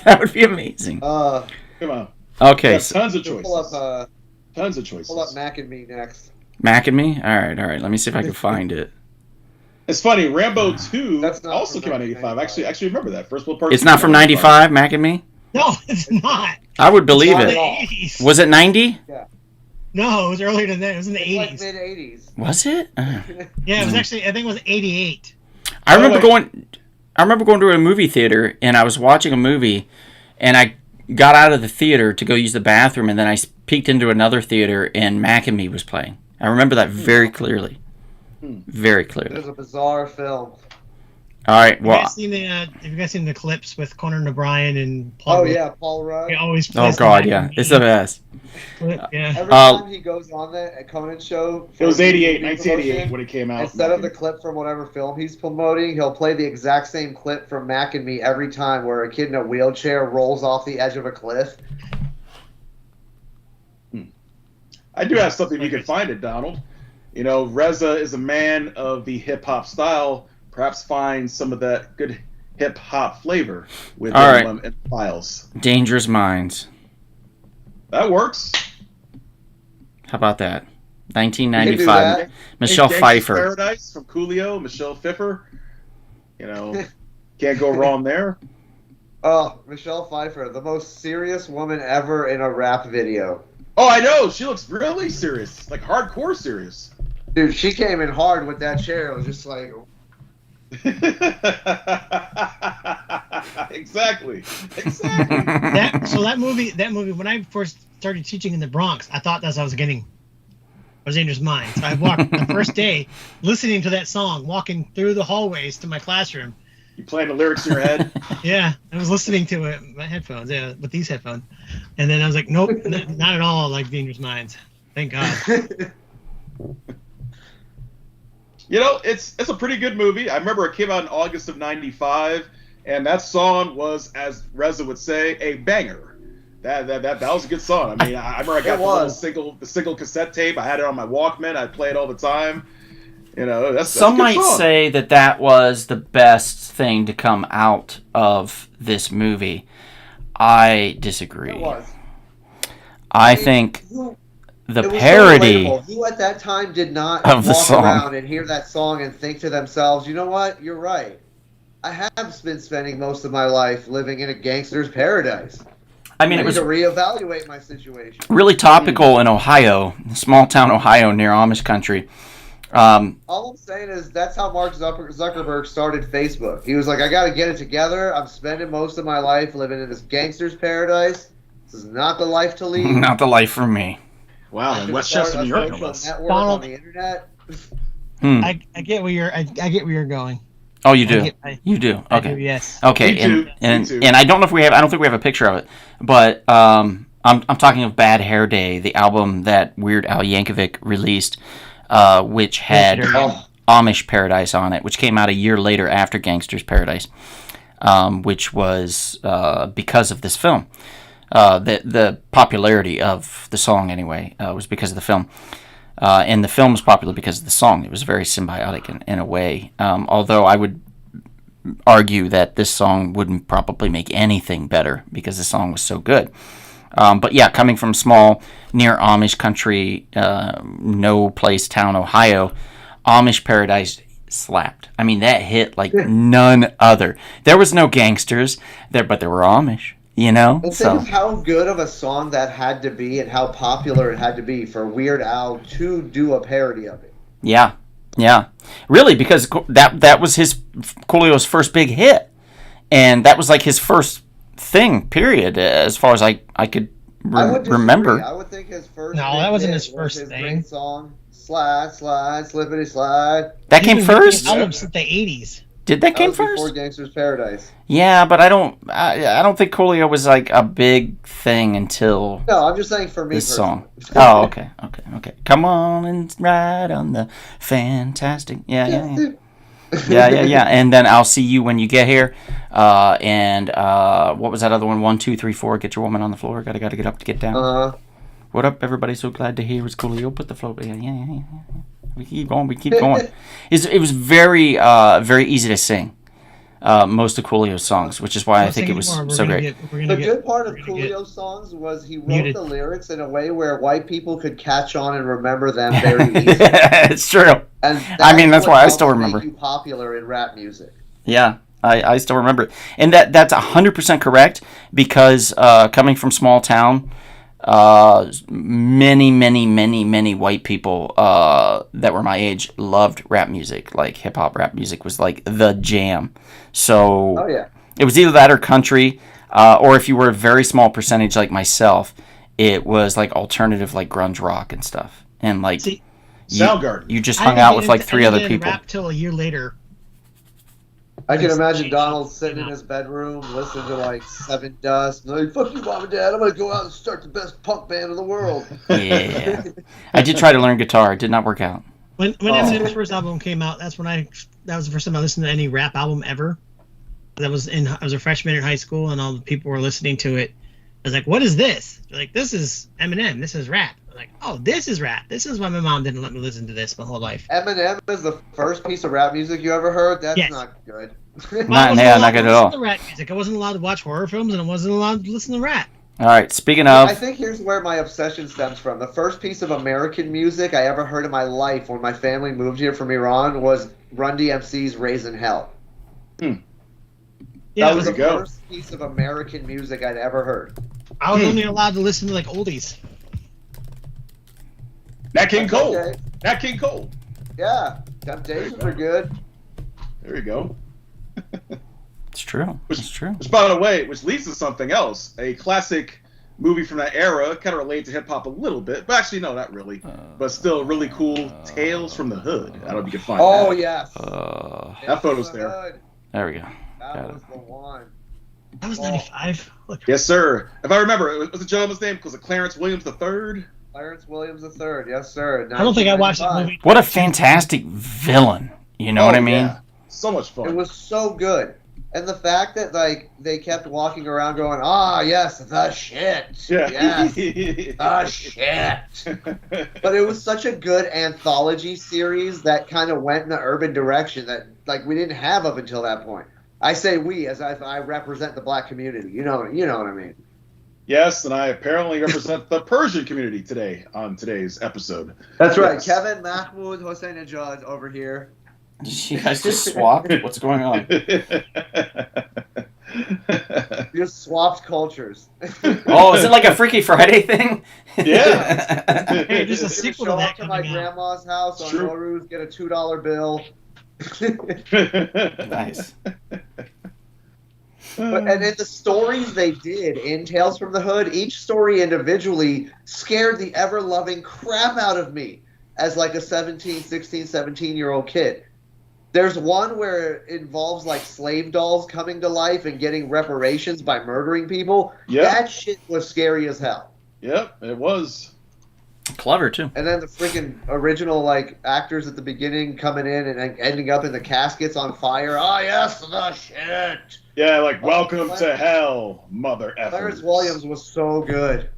That would be amazing. Come on. Okay. There's So tons of Pull choices. up, Tons of choices. pull up Mac and Me next. Mac and Me. All right. Let me see if I can find it. It's funny. Rambo 2 That's not also from came out in 85. 1995. Actually remember that. First World War It's II not from came out in '95. Mac and Me. No, it's not. I would believe Not it. at all. 80s. Was it 90? No, it was earlier than that. It was in the It's like 80s. mid 80s. Was it? Yeah, it was actually, I think it was 88. I remember wait. going to a movie theater and I was watching a movie and I got out of the theater to go use the bathroom and then I peeked into another theater and Mac and Me was playing. I remember that very clearly. Very It clearly. was a bizarre film. All right. Have you Well, guys seen have you guys seen the clips with Conan O'Brien and Paul? Oh Rudd? yeah, Paul Rudd. He always oh plays the god, Mac yeah. and Me It's the best. clip, yeah. Every Uh, time he goes on that Conan show, It was for 88, movie 1988 promotion, when it came out. instead of the clip from whatever film he's promoting, he'll play the exact same clip from Mac and Me every time, where a kid in a wheelchair rolls off the edge of a cliff. I do have something you can find it, Donald. You know, Reza is a man of the hip hop style. Perhaps find some of that good hip hop flavor with All right. in files. Dangerous Minds. That works. How about that? You can do 1995. that. Michelle Gangsta's Pfeiffer. Paradise from Coolio, Michelle Pfeiffer. You know, can't go wrong there. Oh, Michelle Pfeiffer, the most serious woman ever in a rap video. Oh, I know. She looks really serious, like hardcore serious. Dude, she came in hard with that chair. It was just like, Exactly. That movie, when I first started teaching in the Bronx, I thought that's what I was getting. was Dangerous Minds. So I walked the first day listening to that song, walking through the hallways to my classroom. You playing the lyrics in your head? Yeah, I was listening to it with my headphones, with these headphones. And then I was like, nope, not at all like Dangerous Minds. Thank God. You know, it's a pretty good movie. I remember it came out in August of '95, and that song was, as Reza would say, a banger. That was a good song. I mean, I remember I got the single cassette tape. I had it on my Walkman. I'd play it all the time. You know, that's Some a good might song. say that was the best thing to come out of this movie. I disagree. It was. I think the It was so parody. relatable. Who at that time did not of the walk song. around and hear that song and think to themselves, you know what? You're right. I have been spending most of my life living in a gangster's paradise. I mean, I it need was to reevaluate my situation. really topical in Ohio, small town Ohio near Amish country. All I'm saying is that's how Mark Zuckerberg started Facebook. He was like, I got to get it together. I'm spending most of my life living in this gangster's paradise. This is not the life to lead. Not the life for me. Wow, I in should Westchester, start New a York, no social less. network Donald- on the internet. I get where you're. I get where you're going. Oh, you do. I You do. I do, Okay. yes. Okay. Me too. And Me too. and I don't know if we have. I don't think we have a picture of it. But I'm talking of Bad Hair Day, the album that Weird Al Yankovic released, which had Oh, Amish Paradise on it, which came out a year later after Gangster's Paradise, which was because of this film. The popularity of the song, anyway, was because of the film. And the film was popular because of the song. It was very symbiotic in a way. Although I would argue that this song wouldn't probably make anything better because the song was so good. But yeah, coming from small, near Amish country, no place town, Ohio, Amish Paradise slapped. I mean, that hit like none other. There was no gangsters there, but there were Amish, you know? and So, think of how good of a song that had to be and how popular it had to be for Weird Al to do a parody of it. yeah. Really, because that was Coolio's first big hit. And that was like his first thing, period, as far as I could I would disagree. remember. I would think his first. No, big that wasn't hit his was first his thing. great song, Slide, Slide, Slippity Slide. That came first? Albums since the 80s. Did that That came was before first? Gangster's Paradise. Yeah, but I don't think Coolio was like a big thing until No, I'm just saying for me. this personally. song. Oh, okay. Come on and ride on the fantastic. Yeah. And then I'll see you when you get here. And what was that other one? 1, 2, 3, 4. Get your woman on the floor. Gotta get up to get down. What up, everybody? So glad to hear it's Coolio. Put the flow. Yeah. We keep going. It was very very easy to sing. Most of Coolio's songs, which is why I think it was so great. The good part of Coolio's songs was he wrote muted. the lyrics in a way where white people could catch on and remember them very easily. It's true. And that's what why I helps still make remember. you popular in rap music. Yeah, I still remember it. And that's 100% correct because coming from small town, many white people that were my age loved rap music. Like hip-hop rap music was like the jam. So Oh yeah. it was either that or country, or if you were a very small percentage like myself, it was like alternative like grunge rock and stuff. And like See, Soundgarden. you just hung out with like 3 other people. Rap till a year later. I can It's imagine changed. Donald sitting in his bedroom listening to like Seven Dust. And like, fuck you, mom and dad. I'm gonna go out and start the best punk band in the world. Yeah. I did try to learn guitar. It did not work out. When Eminem's first album came out, that was the first time I listened to any rap album ever. I was a freshman in high school, and all the people were listening to it. I was like, "What is this?" They're like, "This is Eminem. This is rap." I'm like, "Oh, this is rap. This is why my mom didn't let me listen to this my whole life." Eminem is the first piece of rap music you ever heard. That's Yes. not good. Well, Not- I wasn't yeah, allowed not to good at listen all. to rap music. I wasn't allowed to watch horror films, and I wasn't allowed to listen to rap. All right. Speaking I of, think here's where my obsession stems from. The first piece of American music I ever heard in my life when my family moved here from Iran was Run DMC's Raising Hell. Yeah, That was the There you go. first piece of American music I'd ever heard. I was only allowed to listen to like oldies. Nat King Cole. Okay. Nat King Cole. Yeah, Temptations are good. There you go. it's true. It's true. Which, by the way, which leads to something else. A classic movie from that era, kind of related to hip hop a little bit, but actually no, not really. But still, really cool. Tales from the Hood. I don't know if you can find Oh that. yes. That photo's there. Hood. There we go. That Got was the one. That was 95. Look. Yes, sir. If I remember, what's the gentleman's name? Was it Clarence Williams III? Clarence Williams III. Yes, sir. I don't think I watched that 1995. movie. What a fantastic villain. You know what I mean? Yeah. So much fun. It was so good. And the fact that like they kept walking around going, "Ah, yes, the shit." Yeah. Yes. The shit. But it was such a good anthology series that kind of went in an urban direction that like we didn't have up until that point. I say we as I represent the black community. You know what I mean. Yes, and I apparently represent the Persian community today on today's episode. That's right. Yes. Kevin Mahmoud Hossein-Najad over here. You guys just swapped? What's going on? Just swapped cultures. Oh, is it like a Freaky Friday thing? Yeah. Hey, there's a Gonna sequel show to that up to my coming out. grandma's house on True. Nowruz, get a $2 bill. Nice. And in the stories they did in Tales from the Hood, each story individually scared the ever-loving crap out of me as like a 16, 17-year-old kid. There's one where it involves like slave dolls coming to life and getting reparations by murdering people. Yep. That shit was scary as hell. Yep, it was. Clever, too. And then the freaking original like actors at the beginning coming in and ending up in the caskets on fire. Oh yes, the shit. Yeah, like, welcome Clarence- to hell, mother effers. Clarence Williams was so good.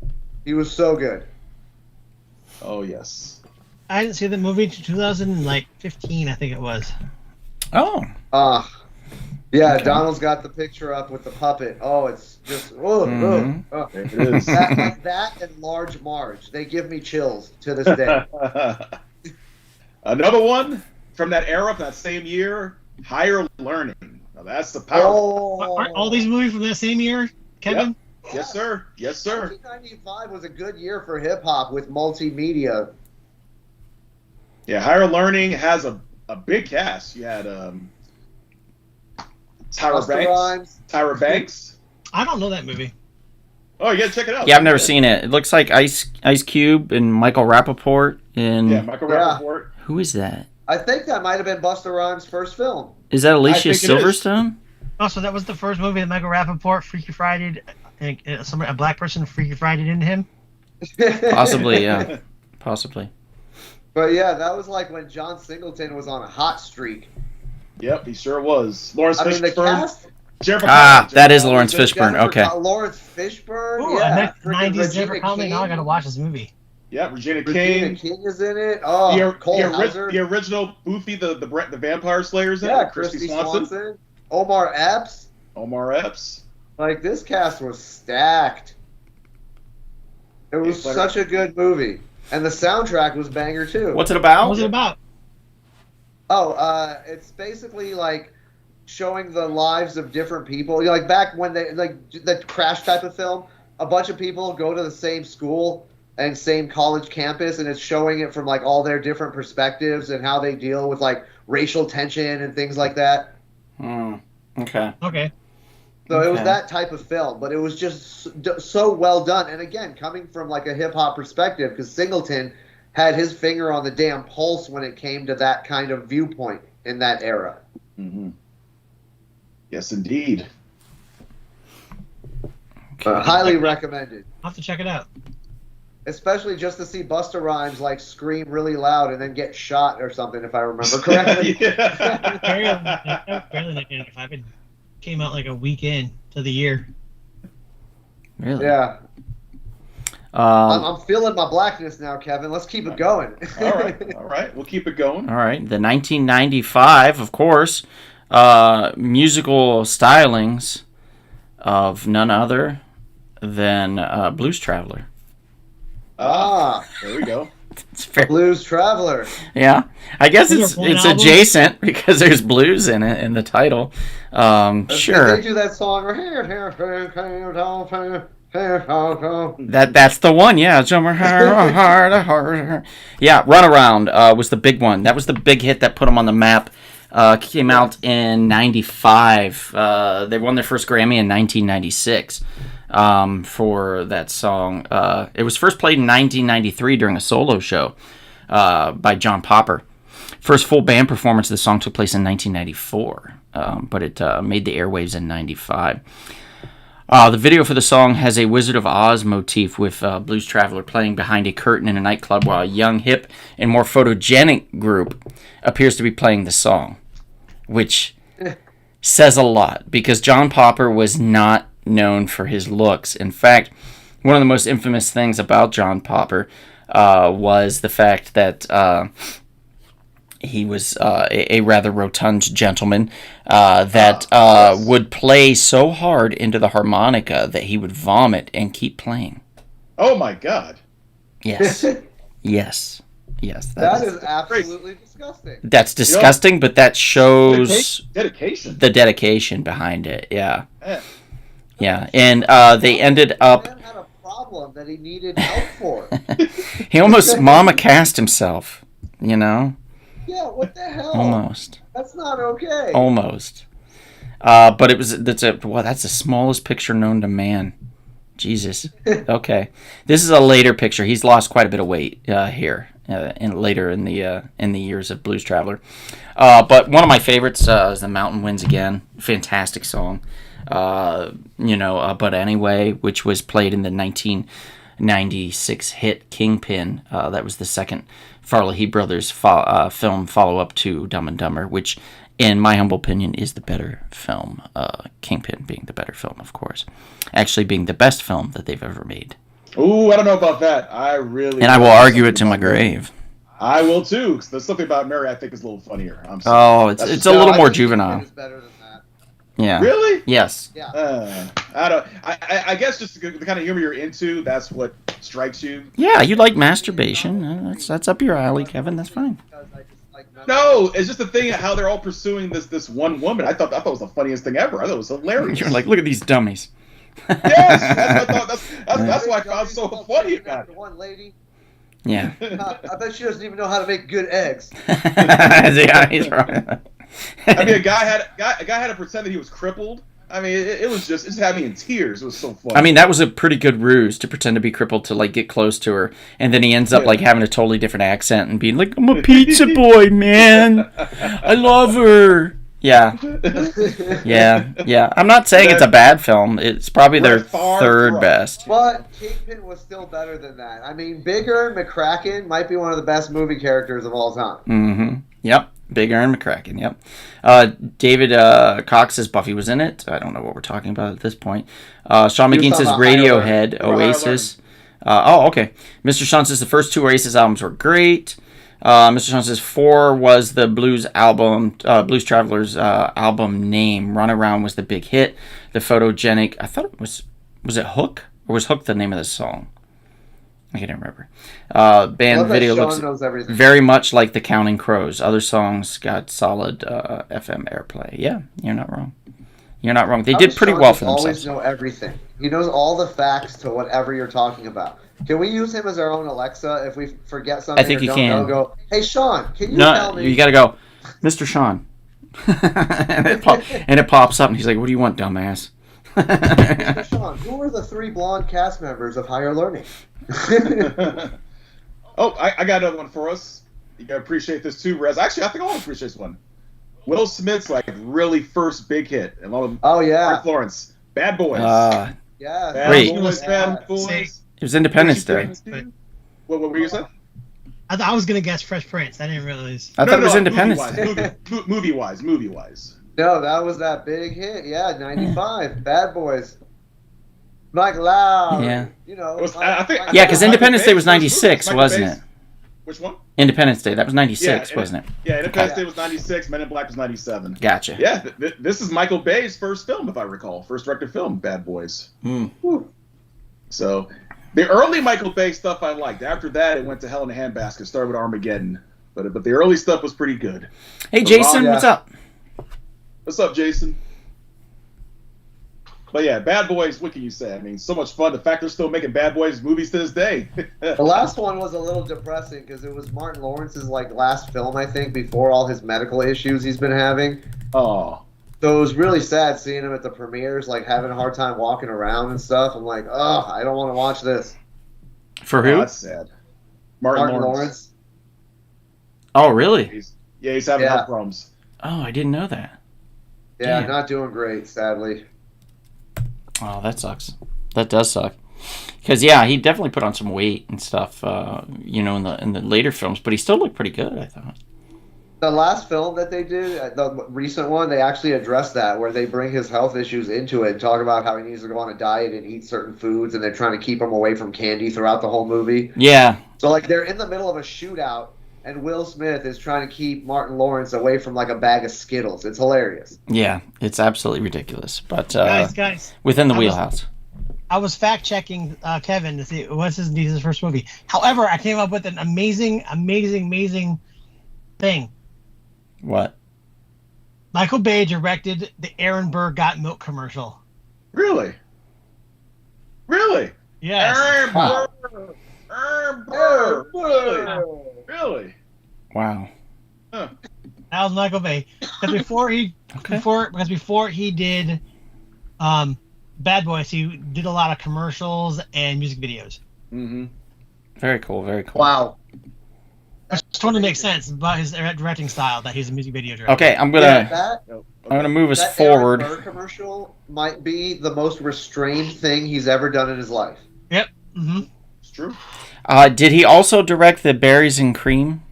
He was so good. Oh, yes. I didn't see the movie until 2015, I think it was. Oh. Yeah, Okay. Donald's got the picture up with the puppet. Oh, it's just Mhm. There it is. that and Large Marge. They give me chills to this day. Another one from that era, from that same year, Higher Learning. Now, that's the power. Aren't all these movies from that same year, Kevin? Yes, sir. Yes, sir. 1995 was a good year for hip hop with multimedia. Yeah, Higher Learning has a big cast. You had Tyra Busta Banks. Rhymes. Tyra Banks. I don't know that movie. Oh, you gotta check it out. Yeah, I've never seen it. It looks like Ice Cube and Michael Rappaport. And Yeah, Michael Yeah. Rappaport. who is that? I think that might have been Busta Rhymes' first film. Is that Alicia think it is. Silverstone? Oh, so that was the first movie that Michael Rappaport Freaky Friday, a black person Freaky Friday into him? Possibly, yeah. Possibly. But yeah, that was like when John Singleton was on a hot streak. Yep, he sure was. Lawrence I mean, the Fishburne. cast. Jennifer Ah, Connelly. that is Lawrence Fishburne. Jennifer Okay. Lawrence Fishburne. Ooh, yeah. a 90s Regina Jennifer Connelly. Now I gotta King. watch this movie. Yeah, Regina Regina King. King is in it. Oh, Cole Hauser. The original Buffy, the Vampire Slayer's in Yeah, it. Christy Swanson. Omar Epps. Omar Epps. Like, this cast was stacked. It was It's like- such a good movie. And the soundtrack was banger, too. What's it What about? was it about? Oh, it's basically like showing the lives of different people. You know, like back when they, like the Crash type of film, a bunch of people go to the same school and same college campus, and it's showing it from like all their different perspectives and how they deal with like racial tension and things like that. Okay. Okay. So it was Okay. that type of film, but it was just so well done. And again, coming from like a hip hop perspective, because Singleton had his finger on the damn pulse when it came to that kind of viewpoint in that era. Mm-hmm. Yes, indeed. Highly recommended. I'll have to check it out. Especially just to see Busta Rhymes like scream really loud and then get shot or something, if I remember correctly. Yeah. Barely 1995. It came out like a week in to the year. Really? Yeah, Um, I'm feeling my blackness now, Kevin. Let's keep it going. All right. We'll keep it going. all right. The 1995, of course, musical stylings of none other than Blues Traveler. There we go. It's very, Blues Traveler. yeah. I guess Is it's there one it's album? adjacent because there's blues in it in the title. They Sure. do that song. That's the one, yeah. Jumper harder. Yeah, Runaround was the big one. That was the big hit that put them on the map. Came out in '95. They won their first Grammy in 1996. for that song. It was first played in 1993 during a solo show by John Popper. First full band performance of the song took place in 1994, but it made the airwaves in 95. The video for the song has a Wizard of Oz motif with Blues Traveler playing behind a curtain in a nightclub while a young, hip, and more photogenic group appears to be playing the song, which says a lot because John Popper was not known for his looks. In fact, one of the most infamous things about John Popper was the fact that he was a rather rotund gentleman that would play so hard into the harmonica that he would vomit and keep playing. Oh my God. Yes. Yes. That is absolutely disgusting. That's disgusting, but that shows dedication. The dedication behind it. Yeah. Yeah. Yeah. And they ended up. Man had a problem that he needed help for. He almost mama cast himself, you know? Yeah, what the hell? Almost. That's not okay. Almost. But that's the smallest picture known to man. Jesus. Okay. This is a later picture. He's lost quite a bit of weight here later in the years of Blues Traveler. But one of my favorites is The Mountain Winds Again. Fantastic song. But Anyway, which was played in the 1996 hit Kingpin. That was the second Farley Brothers film follow-up to Dumb and Dumber, which, in my humble opinion, is the better film. Kingpin being the better film, of course. Actually being the best film that they've ever made. Ooh, I don't know about that. I will argue it to my grave. I will too, because there's something about Mary I think is a little funnier. I'm sorry. Oh, it's a little more juvenile. It's better than that. Yeah. Really? Yes. Yeah. I guess just the kind of humor you're into, that's what strikes you. Yeah, you like masturbation. That's up your alley, Kevin. That's fine. No, it's just the thing how they're all pursuing this one woman. I thought it was the funniest thing ever. I thought it was hilarious. You're like, look at these dummies. Yes, that's why I found so funny about it. One lady. Yeah. I bet she doesn't even know how to make good eggs. Yeah, he's right. I mean, a guy had to pretend that he was crippled. I mean, it just had me in tears. It was so funny. I mean, that was a pretty good ruse to pretend to be crippled to like get close to her, and then he ends up like having a totally different accent and being like, "I'm a pizza boy, man. I love her." Yeah. Yeah. I'm not saying it's a bad film. It's probably their third best. But Kingpin was still better than that. I mean, Big Earn McCracken might be one of the best movie characters of all time. Mm-hmm. Yep. Big Earn McCracken, yep. David Cox says Buffy was in it. I don't know what we're talking about at this point. Sean McGean says Radiohead, Oasis. Okay. Mr. Sean says the first two Oasis albums were great. Mr. Sean says 4 was the Blues Travelers album name. Runaround was the big hit. The photogenic, I thought it was it Hook? Or was Hook the name of the song? I can't remember. Band video looks very much like The Counting Crows. Other songs got solid FM airplay. Yeah, you're not wrong. They did pretty well for themselves. Always know everything. He knows all the facts to whatever you're talking about. Can we use him as our own Alexa if we forget something? I think you can. Go, hey, Sean, can you tell me? No, you got to go, Mr. Sean. and it pops up, and he's like, what do you want, dumbass? Mr. Sean, who are the 3 blonde cast members of Higher Learning? I got another one for us. You gotta appreciate this too, Rez. Actually, I think I want to appreciate this one. Will Smith's really first big hit, and Mark Lawrence, Bad Boys. Yeah. Bad Boys. It was Independence Day. What were you saying? I was gonna guess Fresh Prince. I didn't realize. I thought it was Independence Day. Movie wise. No, that was that big hit. Yeah, 95. Bad Boys. Mike Loud. Yeah. You know. Because Independence Day was 96, wasn't it? Which one? Independence Day. That was 96, wasn't it? Yeah, Independence Day was 96. Men in Black was 97. Gotcha. Yeah, this is Michael Bay's first film, if I recall. First directed film, Bad Boys. So, the early Michael Bay stuff I liked. After that, it went to hell in a handbasket. Started with Armageddon. But the early stuff was pretty good. Hey, Jason, what's up? What's up, Jason? But yeah, Bad Boys, what can you say? I mean, so much fun. The fact they're still making Bad Boys movies to this day. The last one was a little depressing because it was Martin Lawrence's last film, I think, before all his medical issues he's been having. Oh. So it was really sad seeing him at the premieres, like having a hard time walking around and stuff. I'm like, oh, I don't want to watch this. For Oh, who? that's sad. Martin Lawrence. Oh, really? He's having Yeah. health problems. Oh, I didn't know that. Yeah, Damn. not doing great, sadly. Oh, that sucks. That does suck. Because yeah, he definitely put on some weight and stuff, in the later films, but he still looked pretty good, I thought. The last film that they did, the recent one, they actually addressed that, where they bring his health issues into it and talk about how he needs to go on a diet and eat certain foods, and they're trying to keep him away from candy throughout the whole movie. Yeah. So, like, they're in the middle of a shootout, and Will Smith is trying to keep Martin Lawrence away from, like, a bag of Skittles. It's hilarious. Yeah, it's absolutely ridiculous, but Guys, within the I was- wheelhouse. I was fact checking Kevin to see what's his first movie. However, I came up with an amazing thing. What? Michael Bay directed the Aaron Burr Got Milk commercial. Really? Really? Yes. Aaron Huh. Burr. Aaron Burr. Really? Really? Wow. That was Michael Bay. Because before he did Bad Boys, he did a lot of commercials and music videos. Mm-hmm. Very cool. Very cool. Wow. Which totally makes sense about his directing style, that he's a music video director. Okay, I'm Yeah, gonna move us that forward. Aaron Burr commercial might be the most restrained thing he's ever done in his life. Yep. Mm-hmm. It's true. Did he also direct the Berries and Cream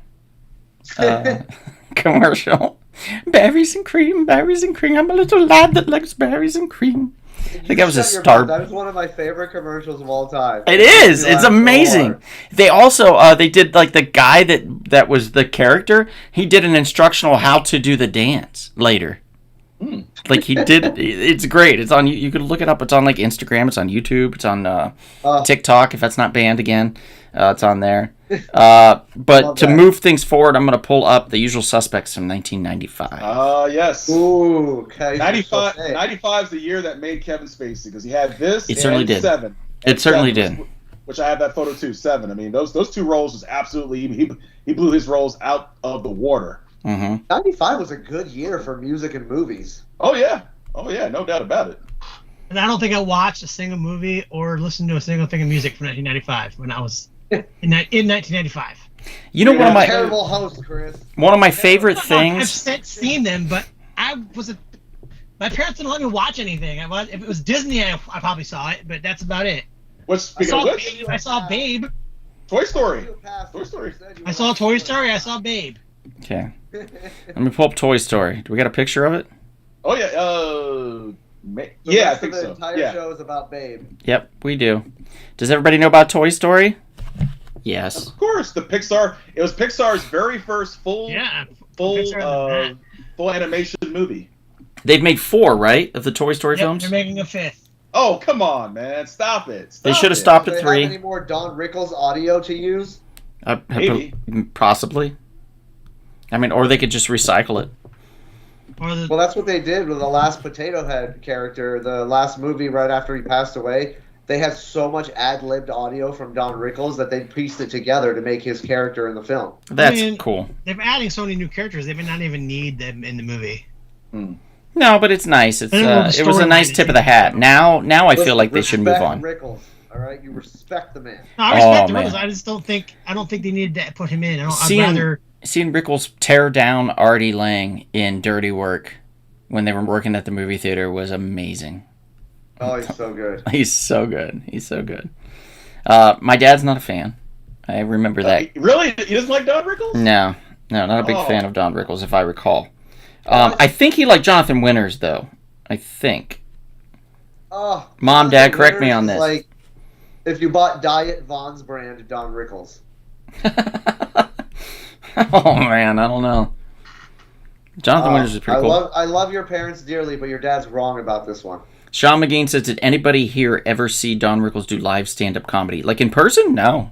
commercial? Berries and cream, berries and cream. I'm a little lad that likes berries and cream. I think that was a Shut your star. mouth. That was one of my favorite commercials of all time. It is. You It's laugh so amazing. hard. They also they did like the guy that was the character. He did an instructional how to do the dance later. Like he did. It's great. It's on. You could look it up. It's on like Instagram. It's on YouTube. It's on TikTok. If that's not banned again, it's on there. But Love to that. move things forward, I'm gonna pull up The Usual Suspects from 1995. Yes. Ooh, okay. 95 is the year that made Kevin Spacey, because he had this It certainly and did. 7. It certainly Seven, did. Which I have that photo too, 7. I mean, those two roles was absolutely, he blew his roles out of the water. Mm-hmm. 95 was a good year for music and movies. Oh yeah, no doubt about it. And I don't think I watched a single movie or listened to a single thing of music from 1995 when I was in 1995. You know, Yeah. one of my Terrible host, Chris. favorite I've things. seen them, but my parents didn't let me watch anything. If it was Disney, I probably saw it, but that's about it. Speaking of which, I saw Babe. Toy Story. Toy Story. I saw Toy Story. I saw Babe. Okay, let me pull up Toy Story. Do we got a picture of it? Oh yeah, yeah, I think The so. entire Yeah. show is about Babe. Yep, we do. Does everybody know about Toy Story? Yes. Of course, it was Pixar's very first full Pixar full animation movie. They've made 4, right, of the Toy Story Yep, films? they're making a 5th. Oh, come on, man. Stop it. They Stop should have it. stopped Do at they 3. have any more Don Rickles audio to use? Maybe. Possibly. I mean, or they could just recycle it. Or the Well, that's what they did with the last Potato Head character, the last movie right after he passed away. They had so much ad-libbed audio from Don Rickles that they pieced it together to make his character in the film. That's mean- coul. they're adding so many new characters. They may not even need them in the movie. No, but it's nice. It's I don't know the it was a storyline nice is tip of the hat. Now I feel Listen, like they should move respect on. Rickles, all right, you respect the man. No, I respect the man. rules. I just don't think they needed to put him in. I'd Seeing- rather. Seeing Rickles tear down Artie Lang in Dirty Work when they were working at the movie theater was amazing. Oh, he's so good. He's so good. He's so good. My dad's not a fan. I remember that. Really? He doesn't like Don Rickles? No, not a big Oh. fan of Don Rickles, if I recall. I think he liked Jonathan Winters, though. I think. Oh, Mom, Jonathan Dad, correct me Winters on is this. Like, if you bought Diet Vaughn's brand Don Rickles. Oh man, I don't know. Jonathan Winters is pretty cool. I love your parents dearly, but your dad's wrong about this one. Sean McGean says, "Did anybody here ever see Don Rickles do live stand-up comedy? Like in person? No."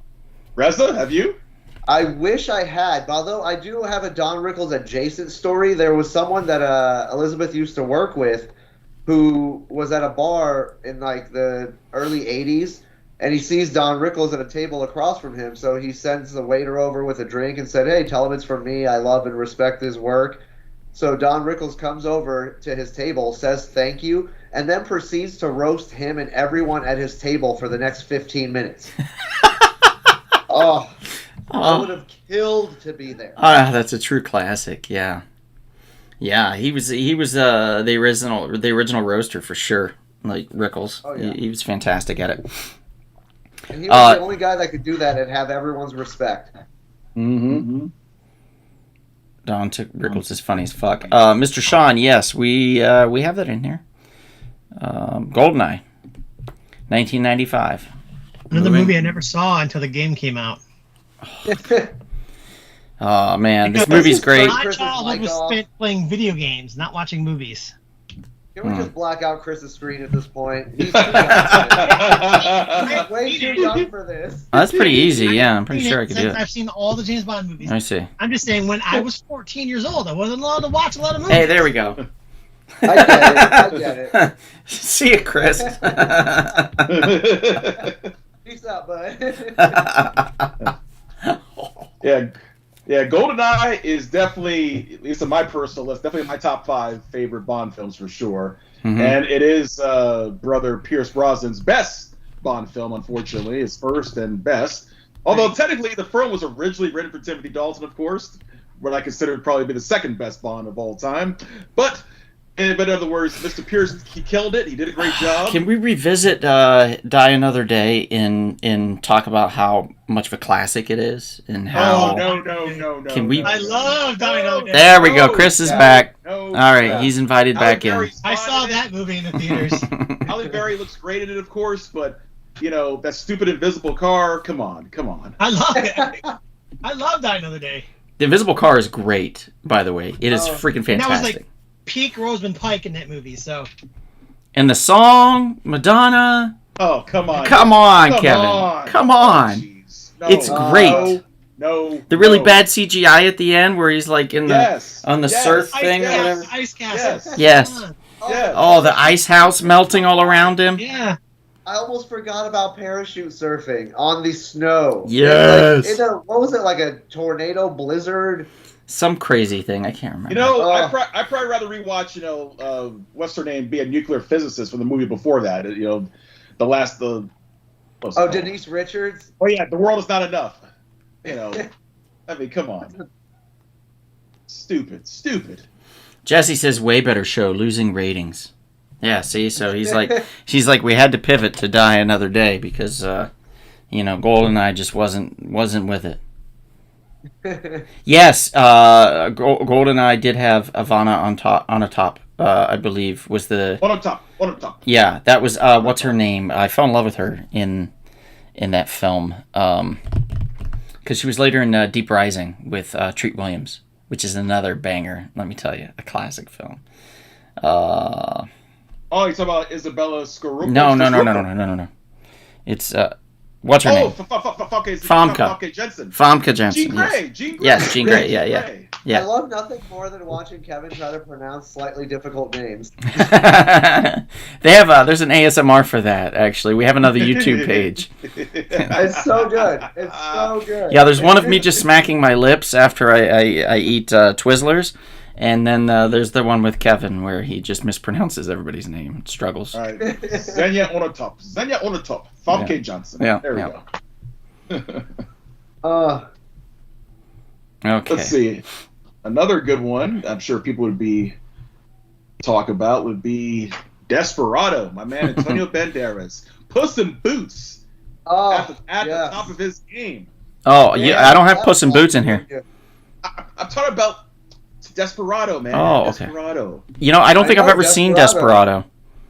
Reza, have you? I wish I had, although I do have a Don Rickles adjacent story. There was someone that Elizabeth used to work with who was at a bar in like the early 80s, and he sees Don Rickles at a table across from him, so he sends the waiter over with a drink and said, "Hey, tell him it's from me. I love and respect his work." So Don Rickles comes over to his table, says thank you, and then proceeds to roast him and everyone at his table for the next 15 minutes. Oh, I would have killed to be there. That's a true classic. Yeah, yeah. He was the original roaster for sure. Like Rickles, Oh, yeah. he was fantastic at it. And he was the only guy that could do that and have everyone's respect. Mm-hmm. Don Rickles is funny as fuck. Mr. Sean, yes, we have that in here. Goldeneye, 1995. Another movie I never saw until the game came out. Oh man, this movie's great. My Chris's childhood mic was off. spent playing video games, not watching movies. Can we just black out Chris's screen at this point? He's too young for this. He's way too young for this. Oh, that's pretty easy. Yeah, I'm pretty sure I could do Since it. I've seen all the James Bond movies. I see. I'm just saying, when I was 14 years old, I wasn't allowed to watch a lot of movies. Hey, there we go. I get it. See you, Chris. Peace out, bud. Yeah, GoldenEye is definitely, at least on my personal list, definitely my top 5 favorite Bond films for sure. Mhm. And it is brother Pierce Brosnan's best Bond film, unfortunately, his first and best. Although technically the film was originally written for Timothy Dalton, of course, what I consider would probably be the second best Bond of all time. But in other words, Mr. Pierce, he killed it. He did a great job. Can we revisit Die Another Day and talk about how much of a classic it is and how? Oh, no. Can we- I love Die Another Day. There we go. Chris is back. No. All right, he's invited Halle back in. Berry's I fine saw in it. that movie in the theaters. Halle Berry looks great in it, of course, but that stupid invisible car. Come on. I love it. I love Die Another Day. The Invisible Car is great, by the way. It is Oh. freaking And that was fantastic. like peak Rosamund Pike in that movie. So And the song, Madonna. Oh, come on. Come on, Come Kevin. on. Come Oh, on. jeez. No, It's great. No. The really bad CGI at the end where he's like in the Yes. on the Yes. surf Ice thing or Castle, whatever. Ice Castle. Yes. Come on. Yeah. Oh, the ice house melting all around him. Yeah. I almost forgot about parachute surfing on the snow. Yes. In a, what was it, like a tornado blizzard? Some crazy thing. I can't remember. I'd probably rather rewatch, what's her name, be a nuclear physicist from the movie before that. What's it called? Denise Richards? Oh, yeah, The World Is Not Enough. I mean, come on. Stupid. Jesse says way better show, losing ratings. Yeah, see, so she's like, we had to pivot to Die Another Day because, GoldenEye just wasn't with it. Yes, GoldenEye did have Ivana on a top. I believe was the One on top. Yeah, that was what's her name? I fell in love with her in that film because she was later in Deep Rising with Treat Williams, which is another banger. Let me tell you, a classic film. Oh, you're talking about Isabella Scorupco? No. It's what's her name? Famke Jensen. Famke Jensen. Jean Grey. Yes. Jean Grey. Yes, Jean Grey. Yeah. I Yeah. love nothing more than watching Kevin try to pronounce slightly difficult names. They have there's an ASMR for that. Actually, we have another YouTube page. It's so good. It's so good. Yeah, there's one of me just smacking my lips after I eat Twizzlers, and then there's the one with Kevin where he just mispronounces everybody's name and struggles. All right. Xenia on the top. Famke Jensen. Yeah, There we yeah. go. Okay. Let's see. Another good one I'm sure people would be Desperado, my man Antonio Banderas. Puss in Boots Oh, at yes. the top of his game. Oh, yeah, I don't have Puss in Boots in here. I'm talking about Desperado, man. Oh, okay. Desperado. I don't think I I've know ever seen Desperado. Desperado.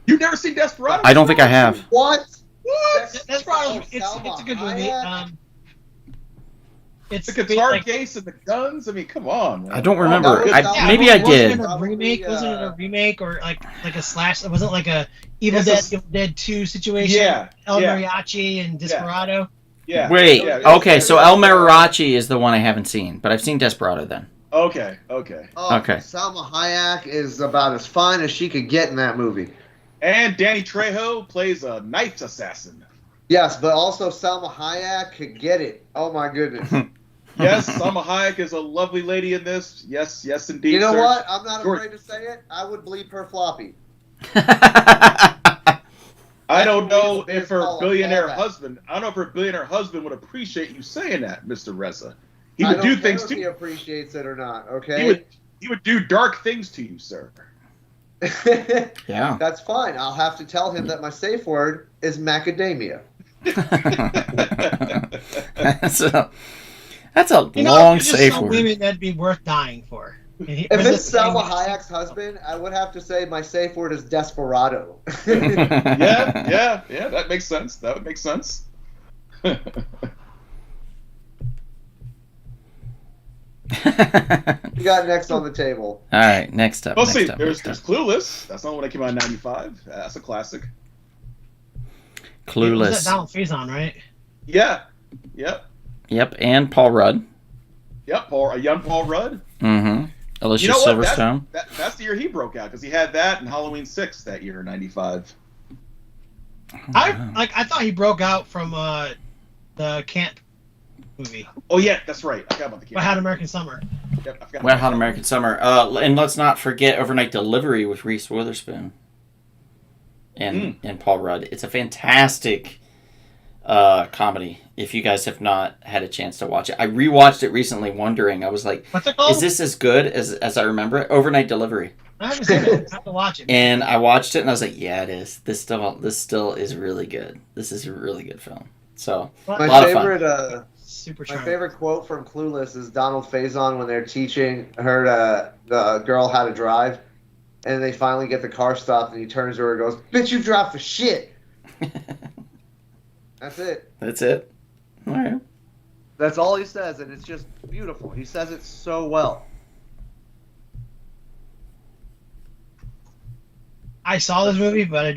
You've never seen Desperado? I don't think I have. What? What? That's probably it's Salma a good movie. Hayek? The guitar case and the guns. I mean, come on. Man. I don't remember. that was Maybe I did. Wasn't it a remake? Wasn't it a remake or like a slash? It wasn't like a Yes, Evil Dead 2 situation. Yeah, El yeah. Mariachi and Desperado. Yeah. Wait. Yeah, Okay, so El Mariachi is the one I haven't seen, but I've seen Desperado then. Okay. Oh, Okay. Salma Hayek is about as fine as she could get in that movie. And Danny Trejo plays a knife assassin. Yes, but also Salma Hayek could get it. Oh my goodness. Yes, Salma Hayek is a lovely lady in this. Yes, yes, indeed. You know sir. what? I'm not George- afraid to say it. I would bleep her floppy. I don't know That's if her all- billionaire all that. husband. I don't know if her billionaire husband would appreciate you saying that, Mr. Reza. He I would don't do care things if to he you. appreciates it or not. He Okay. would do dark things to you, sir. Yeah. That's fine. I'll have to tell him that my safe word is macadamia. That's a You know, long there's just safe some word. women that'd be worth dying for. If it's Salma Hayek's husband, I would have to say my safe word is desperado. Yeah. That makes sense. That would make sense. You got next on the table. All right, next up. Let's see. next up, There's next up. Clueless. That's not when it came out in '95. That's a classic. Clueless. Donald Faison, right? Yeah. Yep. Yep, and Paul Rudd. Yep. A young Paul Rudd. Mm-hmm. Alicia You know what? Silverstone. That's the year he broke out because he had that and Halloween 6 that year in '95. I thought he broke out from the camp movie, Oh yeah, that's right. I forgot about the Wet Hot American Summer. Yep, I forgot Wet about Hot that. American Summer. And let's not forget Overnight Delivery with Reese Witherspoon and Paul Rudd. It's a fantastic comedy. If you guys have not had a chance to watch it, I rewatched it recently, wondering. I was like, What's it called? "Is this as good as I remember it?" Overnight Delivery. I haven't seen it. I have to watch it. And I watched it, and I was like, "Yeah, it is. This still is really good. This is a really good film." So My lot of fun. favorite, Super my charming. favorite quote from Clueless is Donald Faison when they're teaching her the girl how to drive, and they finally get the car stopped, and he turns to her and goes, "Bitch, you drive for shit." That's it. that's it. All right. That's all he says, and it's just beautiful. He says it so well. I saw this movie, but I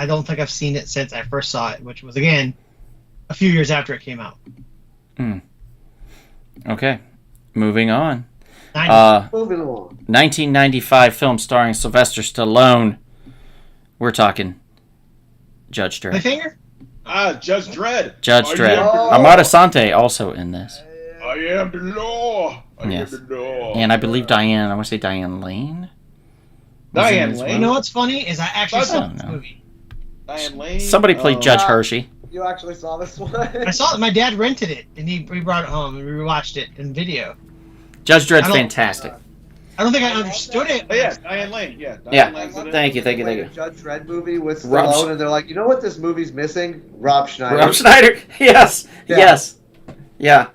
don't think I've seen it since I first saw it, which was again a few years after it came out. Okay. Moving on. 90s. Moving along. 1995 film starring Sylvester Stallone. We're talking Judge My Dredd. finger? Judge Dredd. Judge I Dredd. am the- Amada Sante also in this. I am the law. I Yes. am the law. And I believe Diane, I want to say Diane Lane? was in Diane it as Lane? You know what's funny is I actually I saw don't this know. movie. Diane Lane. Somebody played Judge Hershey. You actually saw this one? I saw it. My dad rented it, and he brought it home, and we watched it in video. Judge Dredd's I don't- fantastic. I don't think I understood it. Oh, yeah, Diane Lane. Yeah. Diane Yeah. Lane's in it. Thank you. Played a Judge Dredd movie with Rob Stallone, Sch- and they're like, you know what this movie's missing? Rob Schneider. Rob Schneider. Yes. Yeah. Yes. Yeah.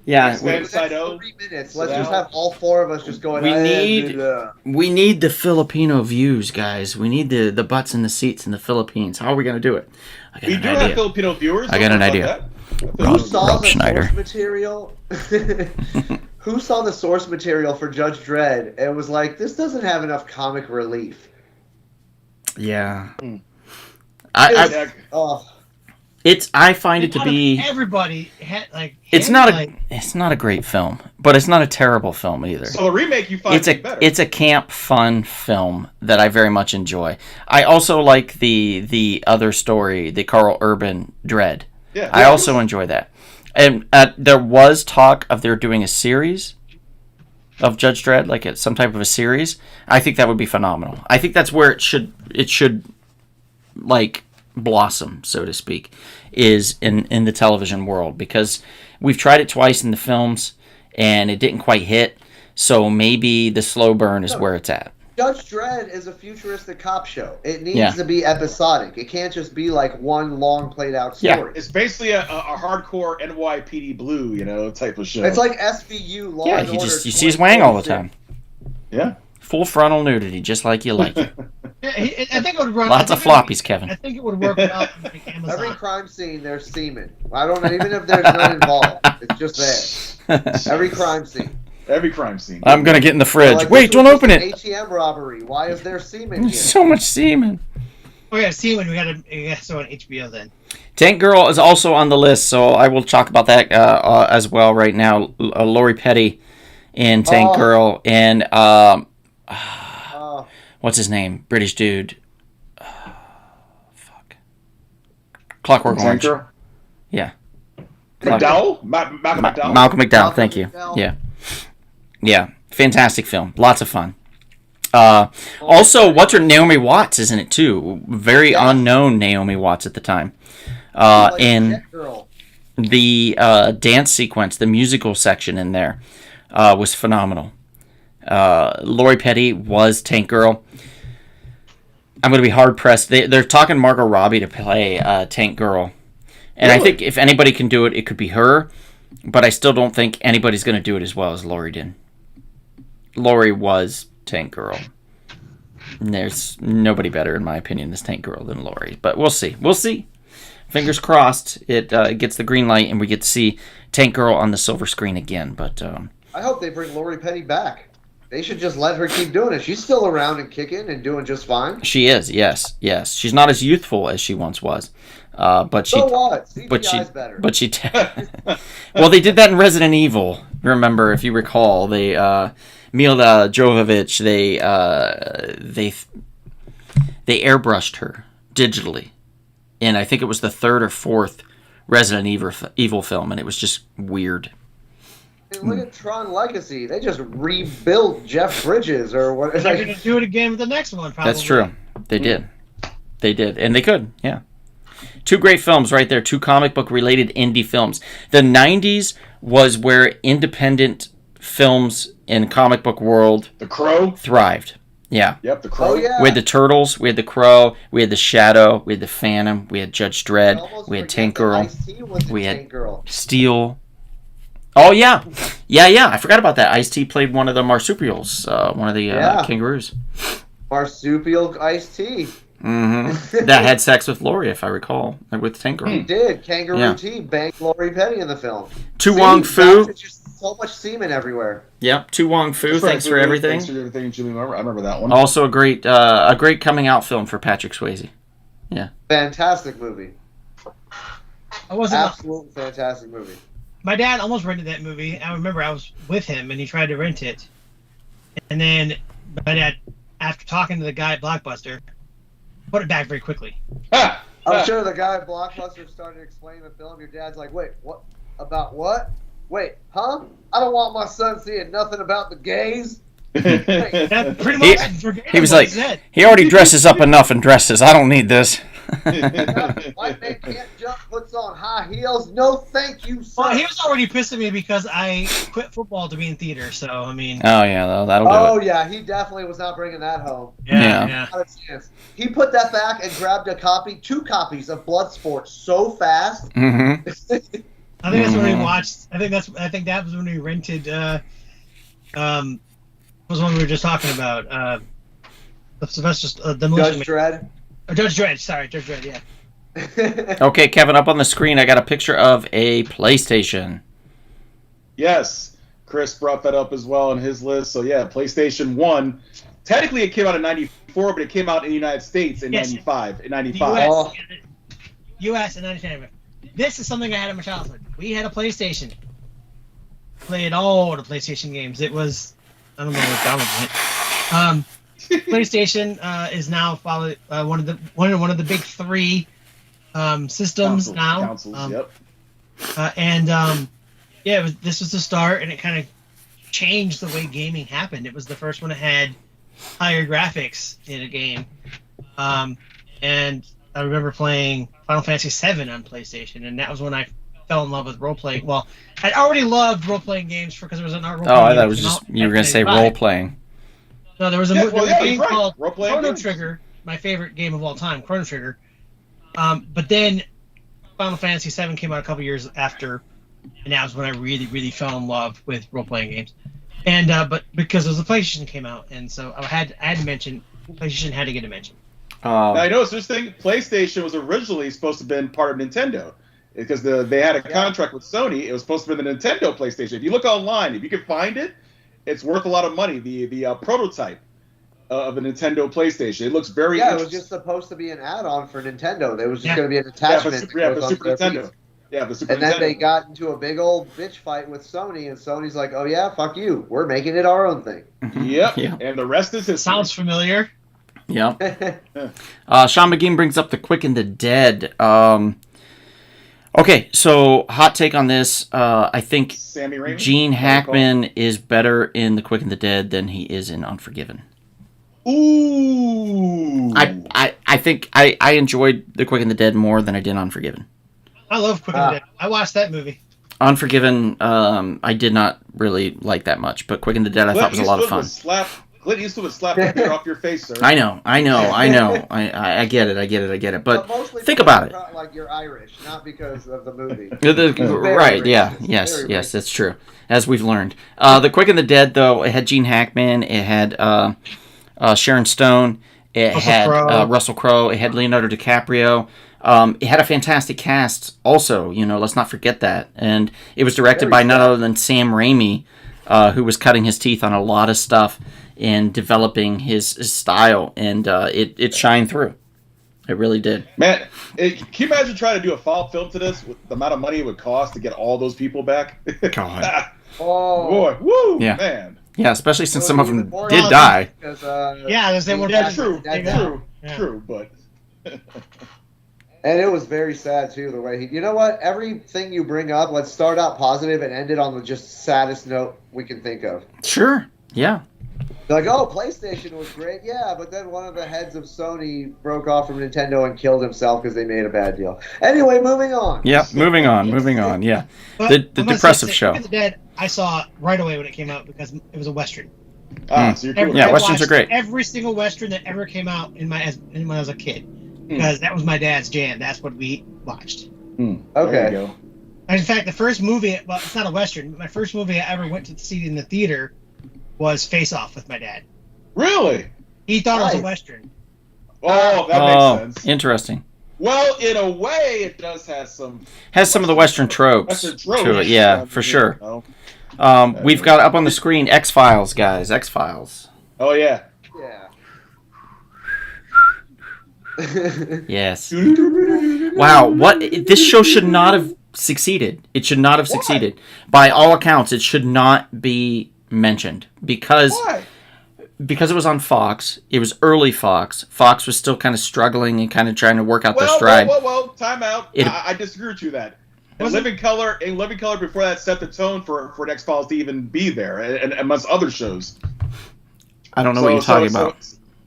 Yeah. Next man. For the next Side-O. 3 minutes, let's Yeah. just have all four of us just going. We "I am need- the-" We need the Filipino views, guys. We need the butts in the seats in the Philippines. How are we going to do it? I got We an do have idea. Filipino viewers. I got Don't an worry about idea. that. Who Rob- saw Rob the Schneider. source material? Who saw the source material for Judge Dredd and was like, this doesn't have enough comic relief? Yeah. Hmm. I Oh, I find it to Out of be. everybody had like. It's him, not like, it's not a great film, but it's not a terrible film either. So the remake you find It's to be a better. it's a camp fun film that I very much enjoy. I also like the other story, the Carl Urban Dread. yeah. I also enjoy that. And there was talk of they're doing a series of Judge Dredd, like some type of a series. I think that would be phenomenal. I think that's where it should like blossom, so to speak, is in the television world, because we've tried it twice in the films and it didn't quite hit. So maybe the slow burn is where it's at. Judge Dredd is a futuristic cop show. It needs Yeah. to be episodic. It can't just be like one long played out Yeah. story. It's basically a hardcore NYPD Blue, type of show. It's like SVU Law Yeah, and you Order. see his wang all the 2046. time. yeah. Full frontal nudity, just like you like it. Yeah, I think it would run. Lots I of think it would- floppies, Kevin. I think it would work well on like Every Amazon. crime scene, there's semen. I don't know, even if there's none involved, it's just there. Every crime scene. Every crime scene. I'm gonna get in the fridge. Like, Wait, this was don't just open an it. ATM robbery. Why is there semen There's here? so much semen. Oh yeah, see when we got to on HBO then. Tank Girl is also on the list, so I will talk about that as well right now. Lori Petty in Tank Oh. Girl, and Oh, what's his name? British dude. Fuck. Clockwork Orange. Tanker? Yeah. McDowell? Malcolm McDowell? Malcolm McDowell. Thank you. McDowell. Yeah. Fantastic film. Lots of fun. Also, Naomi Watts is in it too. Very unknown Naomi Watts at the time. Like In Jet Girl. the dance sequence, the musical section in there was phenomenal. Lori Petty was Tank Girl. I'm going to be hard pressed. They're talking Margot Robbie to play Tank Girl, and I think if anybody can do it, it could be her. But I still don't think anybody's going to do it as well as Lori did. Lori was Tank Girl. And there's nobody better, in my opinion, as Tank Girl than Lori. But we'll see. We'll see. Fingers crossed it gets the green light and we get to see Tank Girl on the silver screen again. But I hope they bring Lori Petty back. They should just let her keep doing it. She's still around and kicking and doing just fine. she is, yes. She's not as youthful as she once was. But she, So what? CGI's better. but she, well, they did that in Resident Evil. Remember, if you recall, they Mila Jovovich, they airbrushed her digitally, and I think it was the third or fourth Resident Evil film, and it was just weird. And look at Tron Legacy. They just rebuilt Jeff Bridges or what. They're going to do it again with the next one, probably. That's true. They did, and they could, yeah. Two great films right there. Two comic book related indie films. The 90s was where independent films in comic book world The Crow? thrived. Yeah. Yep, The Crow. Oh, yeah. We had the Turtles, we had the Crow, we had the Shadow, we had the Phantom, we had Judge I Dredd, almost we had forget Tank that Girl, Ice-T was in we had Tank Girl. Steel. Oh yeah, yeah. I forgot about that. Ice-T played one of the marsupials, one of the kangaroos. Marsupial Ice-T. Mm-hmm. That had sex with Lori, if I recall, with Tank Girl. He did. Kangaroo Yeah. T banged Lori Petty in the film. Tu See, Wong Fu. There's just so much semen everywhere. Yep. Tu Wong Fu. Thanks for everything. Thanks for everything, Jimmy. I remember that one. Also a great coming out film for Patrick Swayze. Fantastic movie. I wasn't. Absolutely fantastic movie. My dad almost rented that movie. I remember I was with him and he tried to rent it. And then my dad, after talking to the guy at Blockbuster, put it back very quickly. I'm sure the guy at Blockbuster started explaining the film. Your dad's like, wait, what? About what? Wait, huh? I don't want my son seeing nothing about the gays. That pretty much verbatim He was what like, said. he already dresses up enough in dresses. I don't need this. White man can't jump, puts on high heels. No, thank you, sir. Well, he was already pissed at me because I quit football to be in theater. So, I mean, Oh yeah, that'll do Oh, it. yeah, he definitely was not bringing that home. Yeah. Not a chance. He put that back and grabbed two copies of Bloodsport so fast. Mm-hmm. I think that's when we watched. I think that was when we rented. Was one we were just talking about. The Sylvester Judge Dredd. Judge Dredd. Sorry, Judge Dredd. Yeah. Okay, Kevin, up on the screen, I got a picture of a PlayStation. Yes, Chris brought that up as well on his list. So yeah, PlayStation 1. Technically, it came out in '94, but it came out in the United States in Yes. '95. In The '95. Oh. U.S. and 1995. This is something I had in my childhood. We had a PlayStation. Played all the PlayStation games. It was, I don't know what that was. PlayStation is now followed one of the big three systems now. Consoles, yep. This was the start, and it kind of changed the way gaming happened. It was the first one that had higher graphics in a game, and I remember playing Final Fantasy VII on PlayStation, and that was when I fell in love with role playing. Well, I'd already loved role playing games because there was an role playing. Oh, I thought it was just you were gonna say role playing. No, there was a, Yeah, there was a game right. called Role-playing Chrono games. Trigger, my favorite game of all time, Chrono Trigger. But then Final Fantasy VII came out a couple years after, and that was when I really, really fell in love with role-playing games. And but because it was the PlayStation came out, and so I had to mention PlayStation had to get a mention. Now, you know what's interesting? PlayStation was originally supposed to have been part of Nintendo because they had a contract with Sony. It was supposed to be the Nintendo PlayStation. If you look online, if you can find it, it's worth a lot of money. The prototype of the Nintendo PlayStation. It looks very Yeah, it was interesting. just supposed to be an add-on for Nintendo. There was just Yeah. going to be an Yeah, attachment. for that Super, goes for onto Super their Nintendo. feet. Yeah, the Super And Nintendo. then they got into a big old bitch fight with Sony, and Sony's like, "Oh yeah, fuck you. We're making it our own thing." Yep. Yeah. And the rest is history. Sounds familiar. Yeah. Sean McGean brings up The Quick and the Dead. Okay, so hot take on this. I think Sammy Raimi. Gene Hackman is better in The Quick and the Dead than he is in Unforgiven. Ooh. I think I enjoyed The Quick and the Dead more than I did Unforgiven. I love Quick and Dead. I watched that movie. Unforgiven, I did not really like that much, but Quick and the Dead I thought was a lot of fun. Clint Eastwood would slap that hair off your face, sir. I know. I get it. But mostly think about it. Like you're Irish, not because of the movie. Right, yeah, yes, that's true. As we've learned. The Quick and the Dead, though, it had Gene Hackman, it had Sharon Stone, it had Russell Crowe, it had Leonardo DiCaprio. It had a fantastic cast also, let's not forget that. And it was directed by none other than Sam Raimi, who was cutting his teeth on a lot of stuff and developing his style, and it shined through. It really did. Man, can you imagine trying to do a follow-up film to this with the amount of money it would cost to get all those people back? God. Oh, boy, woo, Yeah. man. Yeah, especially since some of them more did than- die. Because, They were True, but and it was very sad too. The way you know what? Everything you bring up, let's start out positive and end it on the just saddest note we can think of. Sure. Yeah. They're like, oh, PlayStation was great, yeah, but then one of the heads of Sony broke off from Nintendo and killed himself because they made a bad deal. Anyway, moving on. Yeah, moving on, yeah. But The I'm gonna depressive say, show. Quick and the Dead, I saw right away when it came out because it was a Western. so you're cool. with Yeah, that. I Westerns are watched great. Every single Western that ever came out when I was a kid. Because that was my dad's jam. That's what we watched. There Okay. you go. And in fact, the first movie, well, it's not a Western, but my first movie I ever went to see in the theater was Face Off with my dad. Really? He thought it was a Nice. Western. Oh, that makes sense. Interesting. Well, in a way, it does have some Has some of the Western tropes Western tropes to it, yeah, for sure. know. We've got up on the screen X-Files, guys. X-Files. Oh yeah. Yeah. Yes. Wow, what? This show should not have succeeded. It should not have succeeded. By all accounts, it should not be mentioned because Why? it was on Fox. It was early Fox. Fox was still kind of struggling and kind of trying to work out their stride. Well, time out. It- I disagree with you that. Was Living Color before that set the tone for X-Files to even be there, and amongst other shows. I don't know what you're talking about.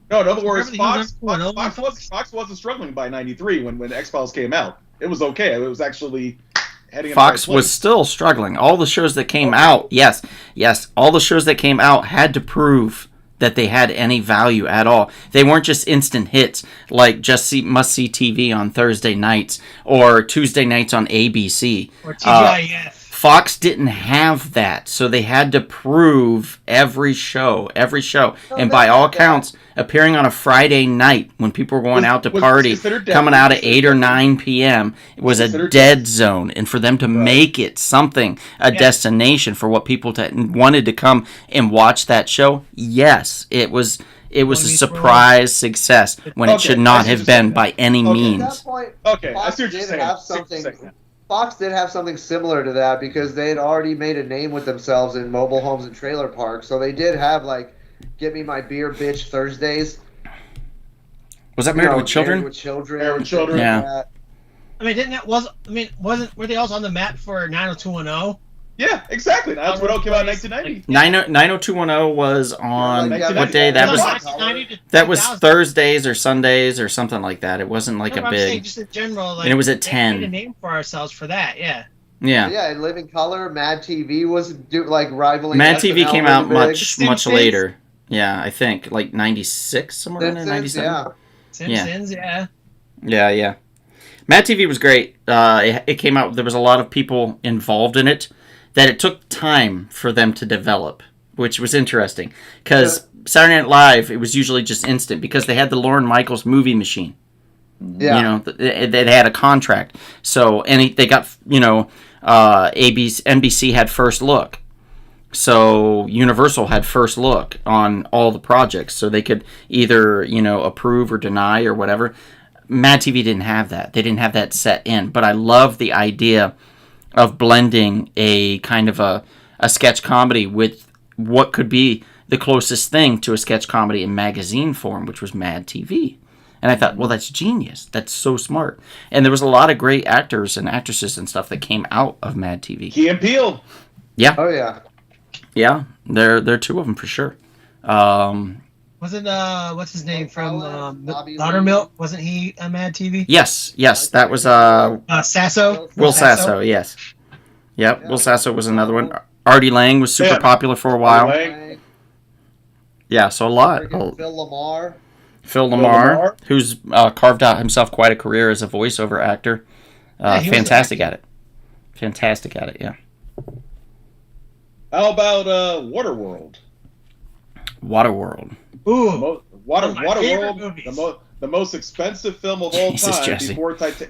No, in other words, Remember the Fox wasn't struggling by '93 when X-Files came out. It was okay. It was actually heading in Fox the right was place. still struggling. All the shows that came out, yes, all the shows that came out had to prove that they had any value at all. They weren't just instant hits like must-see TV on Thursday nights or Tuesday nights on ABC. Or TGIF. Fox didn't have that, so they had to prove every show. And by all accounts, appearing on a Friday night when people were going out to was party, considered dead. coming out at 8 or 9 p.m., it was a Considered dead zone. And for them to make it something, a destination for what people wanted to come and watch that show, yes, it was a surprise success when it should not have been by any At that means. point, Okay, I Fox see what you're did saying. have something. Fox did have something similar to that because they had already made a name with themselves in mobile homes and trailer parks. So they did have "Get Me My Beer, Bitch" Thursdays. Was that You Married know, with Children? Married with Children. Married with Children. Yeah. I mean, were they also on the map for 90210? Yeah, exactly. That's what came out in 1990. 90210 was on Yeah, what day? That It was 1990 to that was 2000. Thursdays or Sundays or something like that. It wasn't like No, a I'm saying big. just in general, like, And it was at they 10. made a name for ourselves for that, yeah. Yeah. Yeah, in Living Color, Mad TV was rivaling. Mad TV SNL came really out big. much Simpsons. later. Yeah, I think like 96 somewhere in there, Simpsons, 97. yeah. Simpsons, yeah. Yeah. Mad TV was great. It came out. There was a lot of people involved in it. That it took time for them to develop, which was interesting. Because Saturday Night Live, it was usually just instant because they had the Lorne Michaels movie machine. Yeah. You know, they had a contract. So they got, NBC had first look. So Universal had first look on all the projects. So they could either, approve or deny or whatever. Mad TV didn't have that. They didn't have that set in. But I love the idea of blending a kind of a sketch comedy with what could be the closest thing to a sketch comedy in magazine form, which was Mad TV. And I thought, well, that's genius. That's so smart. And there was a lot of great actors and actresses and stuff that came out of Mad TV. Key and Peele. Yeah, Oh yeah. yeah. There are two of them for sure. Wasn't what's his name from Bobby Lee. Laudermilk? Wasn't he on Mad TV? Yes, that was Sasso. Will Sasso. Yes. Yep, Will Sasso was another one. Artie Lang was super popular for a while. Lang. Yeah, so a lot. Friggin' Phil Lamar. Phil Lamar, who's carved out himself quite a career as a voiceover actor. Yeah, he was Fantastic at it. Fantastic at it, yeah. How about Waterworld? Waterworld. Ooh, One of my favorite Waterworld, movies. the most expensive film of all Jesus, time Jesse.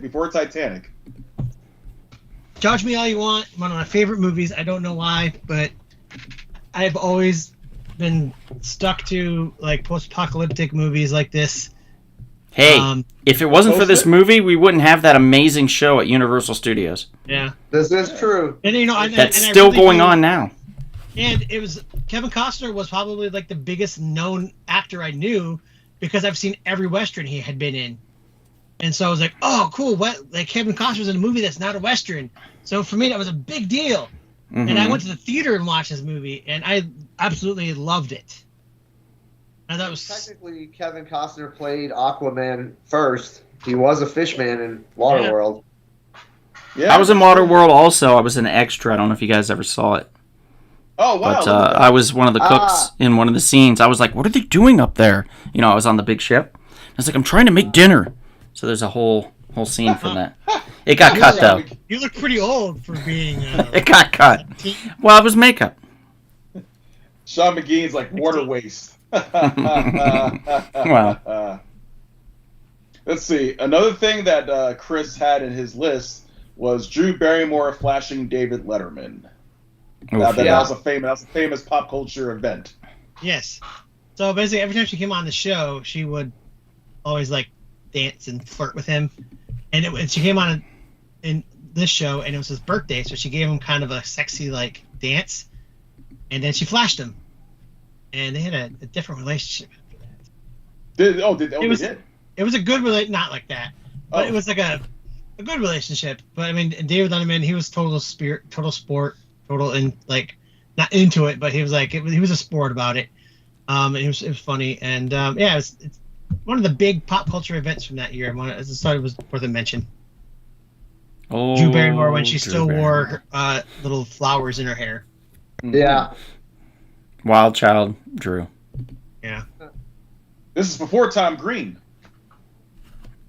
before Titanic. judge me all you want. One of my favorite movies. I don't know why, but I've always been stuck to like post-apocalyptic movies like this. Hey, if it wasn't for this movie, we wouldn't have that amazing show at Universal Studios. Yeah, This is true. and you know That's and I still really going do- on now. And it was Kevin Costner was probably like the biggest known actor I knew because I've seen every Western he had been in. And so I was like, oh, cool. What? Like Kevin Costner's in a movie that's not a Western. So for me, that was a big deal. And I went to the theater and watched this movie, and I absolutely loved it. And that was Technically, Kevin Costner played Aquaman first. He was a fishman in Waterworld. Yeah. I was in Waterworld also. I was an extra. I don't know if you guys ever saw it. Oh wow! But I was one of the cooks in one of the scenes. I was like, what are they doing up there? You know, I was on the big ship. I was like, I'm trying to make dinner. So there's a whole scene from that. It got cut, though. you look pretty old for being. It got cut. 17. Well, it was makeup. Sean McGee's like water waste. Well. Let's see. Another thing that Chris had in his list was Drew Barrymore flashing David Letterman. Oof, That yeah. was a famous pop culture event. Yes. So basically, every time she came on the show, she would always like dance and flirt with him. And she came on in this show, and it was his birthday, so she gave him kind of a sexy like dance, and then she flashed him, and they had a different relationship after that. They did? It was a good not like that, but Oh. it was like a good relationship. But I mean, David Letterman, he was total sport, and like not into it, but he was like he was a sport about it. And it was funny, and yeah, it's one of the big pop culture events from that year. I just thought it was worth a mention. Oh, Drew Barrymore when she Drew still Barrymore. wore little flowers in her hair. Yeah. Wild Child Drew. Yeah. This is before Tom Green.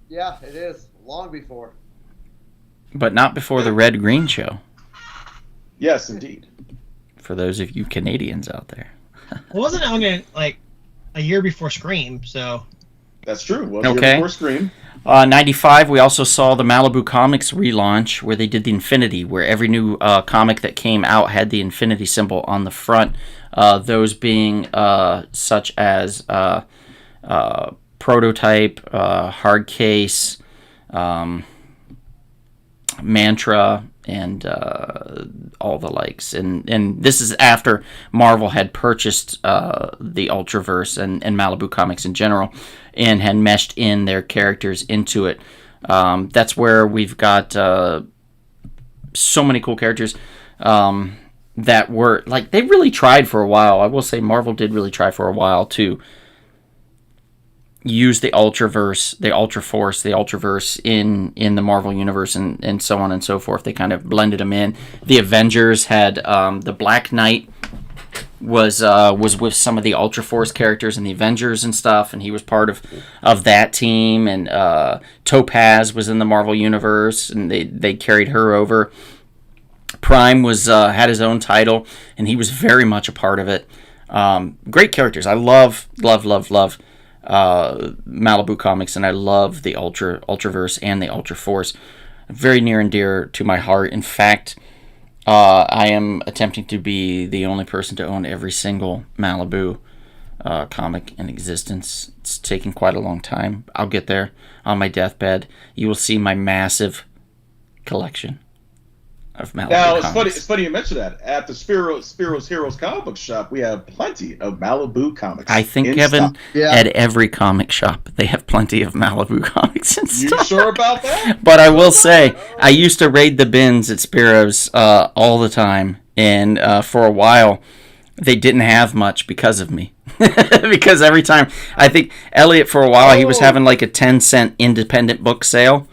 Yeah, it is. Long before. But not before the Red Green Show, Yes, indeed. for those of you Canadians out there. It wasn't only like a year before Scream, so That's true. Well, Okay. before Scream. 95, we also saw the Malibu Comics relaunch where they did the Infinity, where every new comic that came out had the Infinity symbol on the front. Those being such as Prototype, Hard Case, Mantra, and all the likes. And this is after Marvel had purchased the Ultraverse and Malibu Comics in general and had meshed in their characters into it. That's where we've got so many cool characters that were, like, they really tried for a while. I will say Marvel did really try for a while to use the Ultraverse, the Ultraforce, the Ultraverse in the Marvel Universe and so on and so forth. They kind of blended them in. The Avengers had the Black Knight was with some of the Ultraforce characters in the Avengers and stuff, and he was part of that team. And Topaz was in the Marvel Universe, and they carried her over. Prime was had his own title, and he was very much a part of it. Great characters. I love Malibu Comics, and I love the Ultraverse and the Ultraforce. Very near and dear to my heart. In fact, I am attempting to be the only person to own every single Malibu comic in existence. It's taken quite a long time. I'll get there on my deathbed. You will see my massive collection of Malibu Now it's comics. funny you mention that. At the Spiro's Heroes comic book shop, we have plenty of Malibu comics. I think, in Kevin, stock. Yeah. at every comic shop, they have plenty of Malibu comics and You stuff. sure about that? But I will say, I used to raid the bins at Spiro's all the time, and for a while, they didn't have much because of me. Because every time, I think Elliot, for a while, he was having like a 10-cent independent book sale.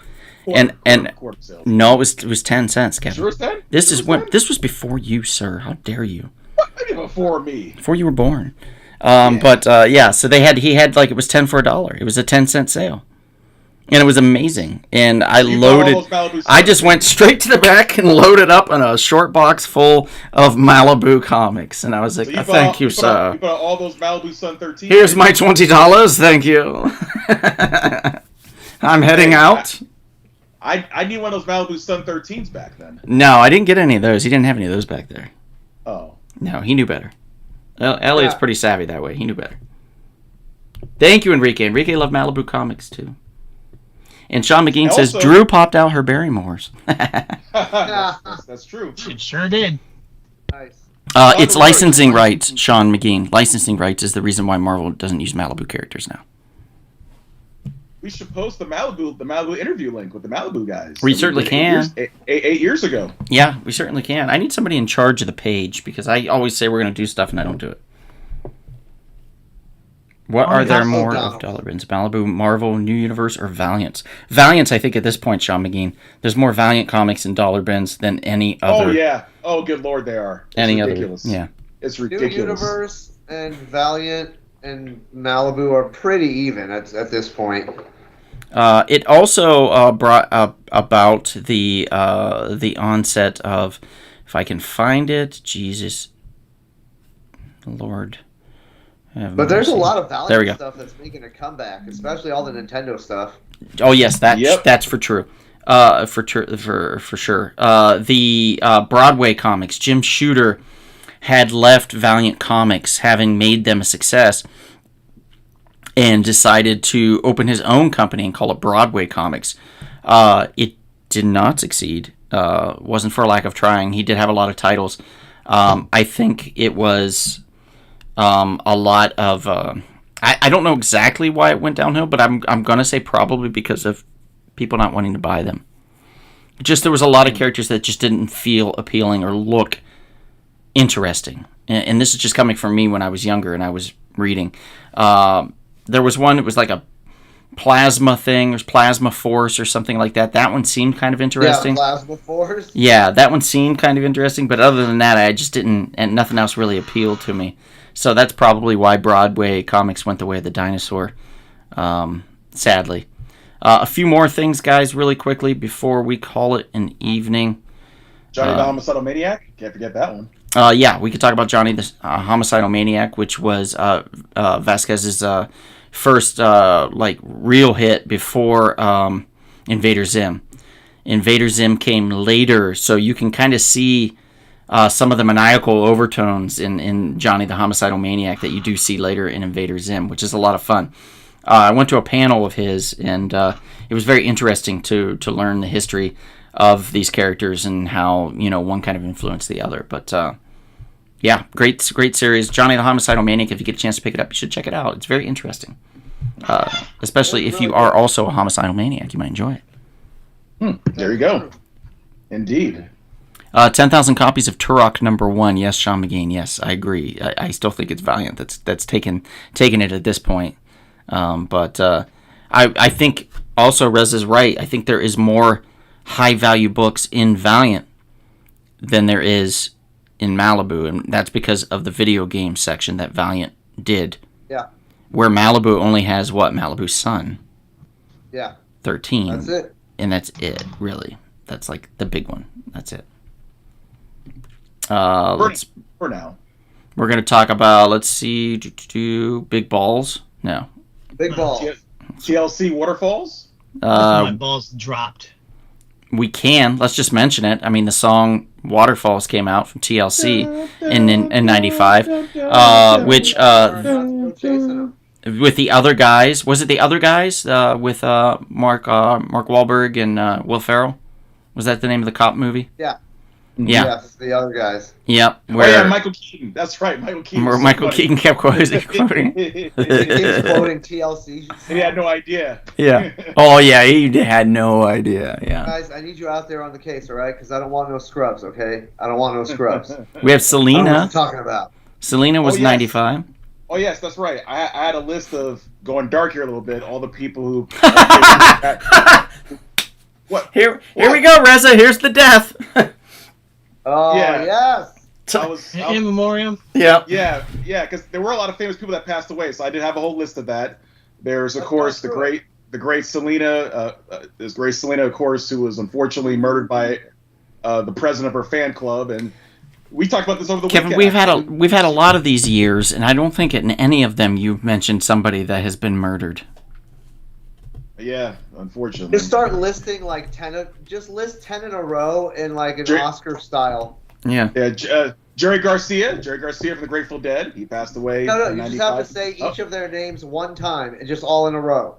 Quarter sale. No, it was 10 cents, Kevin. Sure it's that? This Sure is it's when that? this was before you, sir. How dare you? Maybe before me. Before you were born. But yeah, so he had like it was 10 for $1. It was a 10-cent sale, and it was amazing. And I You bought all loaded. those Malibu I stuff. just went straight to the back and loaded up on a short box full of Malibu comics, and I was like, So "Thank you, you sir. put out all those Malibu Sun 13. Here's my $20. Thank you. I'm heading out." I need one of those Malibu Sun 13s back then. No, I didn't get any of those. He didn't have any of those back there. Oh. No, he knew better. Elliot's Yeah. pretty savvy that way. He knew better. Thank you, Enrique. Enrique loved Malibu comics, too. And Sean McGean says, Also- Drew popped out her Barrymores. That's true. It sure did. Nice. It's licensing rights, Sean McGean. Licensing rights is the reason why Marvel doesn't use Malibu characters now. We should post the Malibu interview link with the Malibu guys. We that certainly did can. 8 years ago. Yeah, we certainly can. I need somebody in charge of the page because I always say we're going to do stuff and I don't do it. What are there Donald. more of dollar bins? Malibu, Marvel, New Universe, or Valiants? Valiants, I think, at this point, Sean McGean. There's more Valiant comics in dollar bins than any other. Oh yeah. Oh good lord, they are. It's Any ridiculous. other. Yeah. It's New ridiculous. Universe and Valiant and Malibu are pretty even at this point. It also brought up about the onset of, if I can find it, Jesus, Lord. But there's a lot of There we go. Valiant stuff that's making a comeback, especially all the Nintendo stuff. Oh yes, Yep. that's for true. For sure. The Broadway comics, Jim Shooter had left Valiant Comics, having made them a success, and decided to open his own company and call it Broadway Comics. It did not succeed. Wasn't for a lack of trying. He did have a lot of titles. I think it was a lot of. I don't know exactly why it went downhill, but I'm gonna say probably because of people not wanting to buy them. Just there was a lot of characters that just didn't feel appealing or look interesting, and this is just coming from me when I was younger and I was reading. There was one, it was like a plasma thing, or plasma force or something like that. That one seemed kind of interesting. Yeah, Plasma Force. Yeah, that one seemed kind of interesting, but other than that, I just didn't, and nothing else really appealed to me. So that's probably why Broadway comics went the way of the dinosaur, sadly. A few more things, guys, really quickly before we call it an evening. Johnny the Homicidal Maniac. Can't forget that one. Yeah, we could talk about Johnny the Homicidal Maniac, which was Vasquez's first real hit before Invader Zim. Invader Zim came later, so you can kind of see some of the maniacal overtones in Johnny the Homicidal Maniac that you do see later in Invader Zim, which is a lot of fun. I went to a panel of his, and it was very interesting to learn the history of these characters and how one kind of influenced the other. But yeah, great series. Johnny the Homicidal Maniac. If you get a chance to pick it up, you should check it out. It's very interesting, especially if you are also a homicidal maniac. You might enjoy it. There you go. Indeed. 10,000 copies of Turok #1. Yes, Sean McGean. Yes, I agree. I still think it's Valiant that's taken it at this point. But I think also Rez is right. I think there is more high value books in Valiant than there is in Malibu, and that's because of the video game section that Valiant did. Yeah. Where Malibu only has what? Malibu Sun Yeah. 13. That's it. And that's it, really. That's like the big one. That's it. Let's. For now. We're gonna talk about. Let's see. Big balls. No. Big ball. TLC Waterfalls. My balls dropped. We can. Let's just mention it. I mean, the song Waterfalls came out from TLC in 95, which Chasing 'em. with the other guys. Was it the other guys with Mark Wahlberg and Will Ferrell? Was that the name of the cop movie? Yeah. Yeah. Yes, the other guys. Yep. Oh Where yeah, Michael Keaton. That's right, Michael Keaton. where was so Michael funny. Keaton kept quoting. He keeps quoting TLC. He had no idea. Yeah. Oh yeah, he had no idea. Yeah. Guys, I need you out there on the case, all right? Because I don't want no scrubs, okay? I don't want no scrubs. We have I don't know what Selena. you're talking about. Selena was Oh, yes. 95. Oh yes, that's right. I had a list of going dark here a little bit. All the people who. What? Here we go, Reza. Here's the death. Oh, Yeah. yes. In memoriam. Yep. Yeah, because there were a lot of famous people that passed away, so I did have a whole list of that. There's of Let's course go the through great Selena. There's Grace Selena, of course, who was unfortunately murdered by the president of her fan club, and we talked about this over the Kevin, weekend. we've had a lot of these years, and I don't think in any of them you've mentioned somebody that has been murdered. Yeah, unfortunately. Just start listing like 10. Just list 10 in a row in like an Oscar style. Yeah. Yeah, Jerry Garcia from the Grateful Dead. He passed away. No, in you just have to 95. say each of their names one time and just all in a row.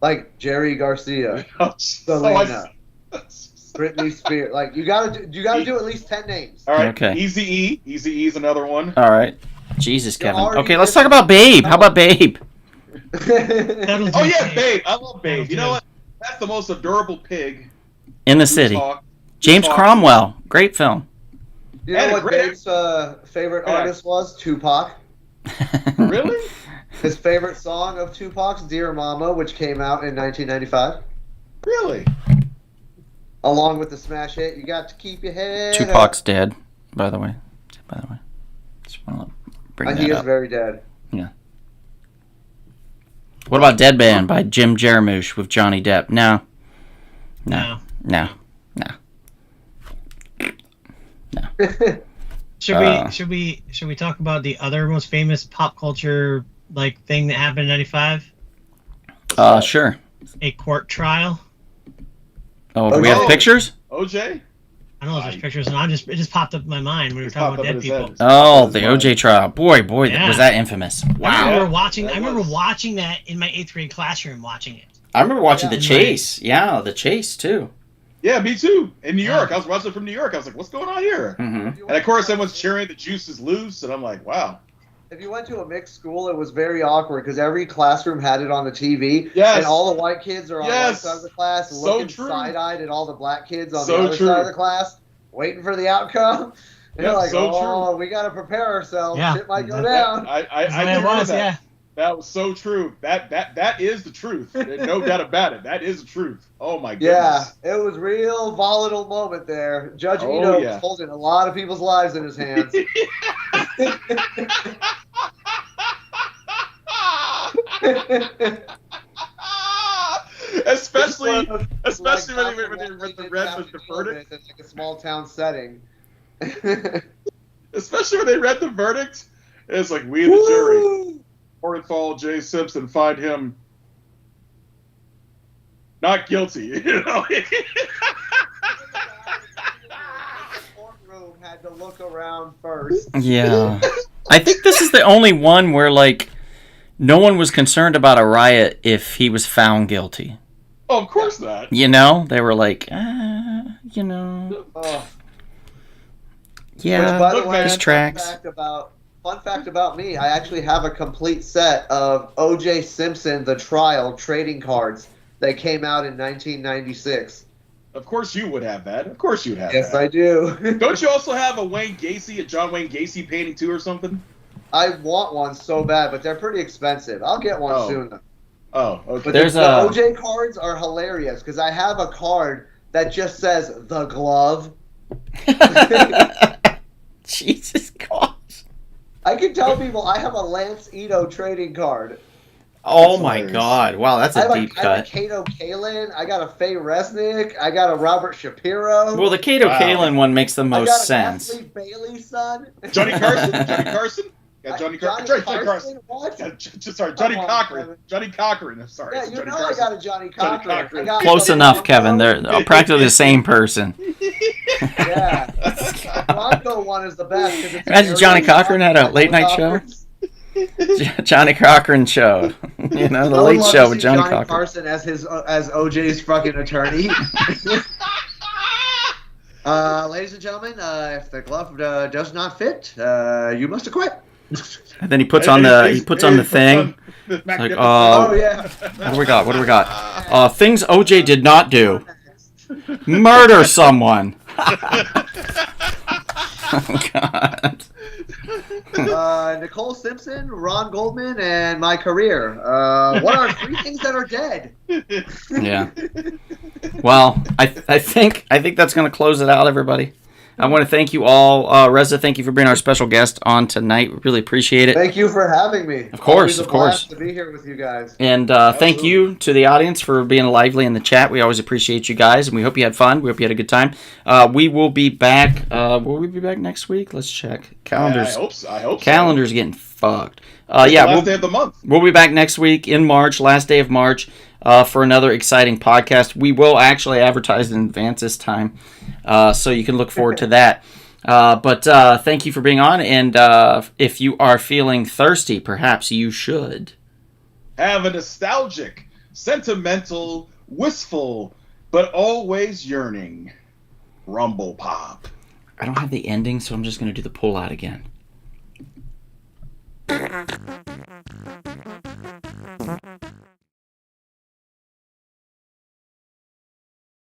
Like Jerry Garcia, Selena, Britney Spears. Like you gotta do at least 10 names. All right. Okay. Easy E is another one. All right. Jesus, You're Kevin. already Okay, let's missing- talk about Babe. How about Babe? That'll do Oh yeah, it. Babe. I love Babe. That'll You know do. what? That's the most adorable pig. In the who City. talked. James Talk. Cromwell. Great film. You know And a what great- Dave's favorite Yeah. artist was? Tupac. Really? His favorite song of Tupac's, Dear Mama, which came out in 1995. Really? Along with the smash hit, You Got to Keep Your Head Tupac's dead, by the way. Just want to bring Up. that He is up. very dead. What about Deadman by Jim Jarmusch with Johnny Depp? No. No. Should we talk about the other most famous pop culture like thing that happened in '95? Sure. A court trial. Oh, do we have Oh. pictures? OJ? I don't know if there's pictures, and it just popped up in my mind when we were Just talking popped about up dead in his people. head. Oh, the OJ trial. Boy, Yeah. was that infamous. I Wow. remember watching. That I remember was- watching that in my 8th grade classroom. Watching it. I remember watching Yeah. The Chase. Yeah, The Chase, too. Yeah, me too. In New Yeah. York. I was watching it from New York. I was like, what's going on here? Mm-hmm. And of course, everyone's cheering the juice is loose, and I'm like, wow. If you went to a mixed school, it was very awkward because every classroom had it on the TV. Yes. And all the white kids are on one Yes. side of the class So looking true. side-eyed at all the black kids on So the other true. side of the class, waiting for the outcome. And Yep, you're like, so oh, we got to prepare ourselves. Yeah. Shit might go Yeah. down. I That's the way it remember was. that. Yeah. That was so true. That is the truth. There's no doubt about it. That is the truth. Oh my Yeah, goodness. it was real volatile moment there. Judge Oh, Ito yeah. was holding a lot of people's lives in his hands. especially Like, when they read the verdict. in like a small town setting. Especially when they read the verdict. It's like, we the jury, Orenthal J. Simpson, find him not guilty. You know? Courtroom had to look around first. Yeah. I think this is the only one where, like, no one was concerned about a riot if he was found guilty. Oh, of course not. You know? They were like, you know, Oh. yeah, Which, by the look, way, man, tracks. Fun fact about me, I actually have a complete set of O.J. Simpson, The Trial trading cards that came out in 1996. Of course you would have that. Of course you'd have Yes, that. I do. Don't you also have a John Wayne Gacy painting too or something? I want one so bad, but they're pretty expensive. I'll get one Oh. soon. Though. Oh, okay. But There's the a- OJ cards are hilarious because I have a card that just says The Glove. Jesus gosh. I can tell people I have a Lance Ito trading card. Oh That's my hilarious. god. Wow, that's I a have deep I have a cut. Kato Kalin. I got a Faye Resnick. I got a Robert Shapiro. Well, the Kato Wow. Kalin one makes the I most got a sense. Kathleen Bailey's son. Johnny Carson? Got Johnny Carson? Johnny Carson. What? Sorry, Johnny Come on, Cochran. Kevin. Johnny Cochran. I'm sorry. Yeah, it's you Johnny know I Carson. got a Johnny Cochran. Cochran. I got Close Johnny enough, Bronco. Kevin. They're practically the same person. Yeah. Bronco one is the best. 'cause it's Imagine Johnny Ariel Cochran had a late night show. Johnny Cochran show. You know, the I would late love show to with see Johnny Johnny Cochran. Carson as OJ's fucking attorney. Ladies and gentlemen, if the glove does not fit, you must acquit. And then he puts on the thing. Like, Oh yeah. what do we got? What do we got? Things OJ did not do. Murder someone. Oh God. Nicole Simpson, Ron Goldman, and my career. What are 3 things that are dead? Yeah. Well, I think that's going to close it out, everybody. I want to thank you all. Reza, thank you for being our special guest on tonight. We really appreciate it. Thank you for having me. Of course, Always a of course. blast to be here with you guys. And thank you to the audience for being lively in the chat. We always appreciate you guys, and we hope you had fun. We hope you had a good time. We will be back. Will we be back next week? Let's check. Calendars. I hope so. Calendars getting fucked. Last Yeah, day of the month. we'll be back next week in March, last day of March, for another exciting podcast. We will actually advertise in advance this time, so you can look forward to that. But thank you for being on, and if you are feeling thirsty, perhaps you should Have a nostalgic, sentimental, wistful, but always yearning Rumble Pop. I don't have the ending, so I'm just going to do the pull out again.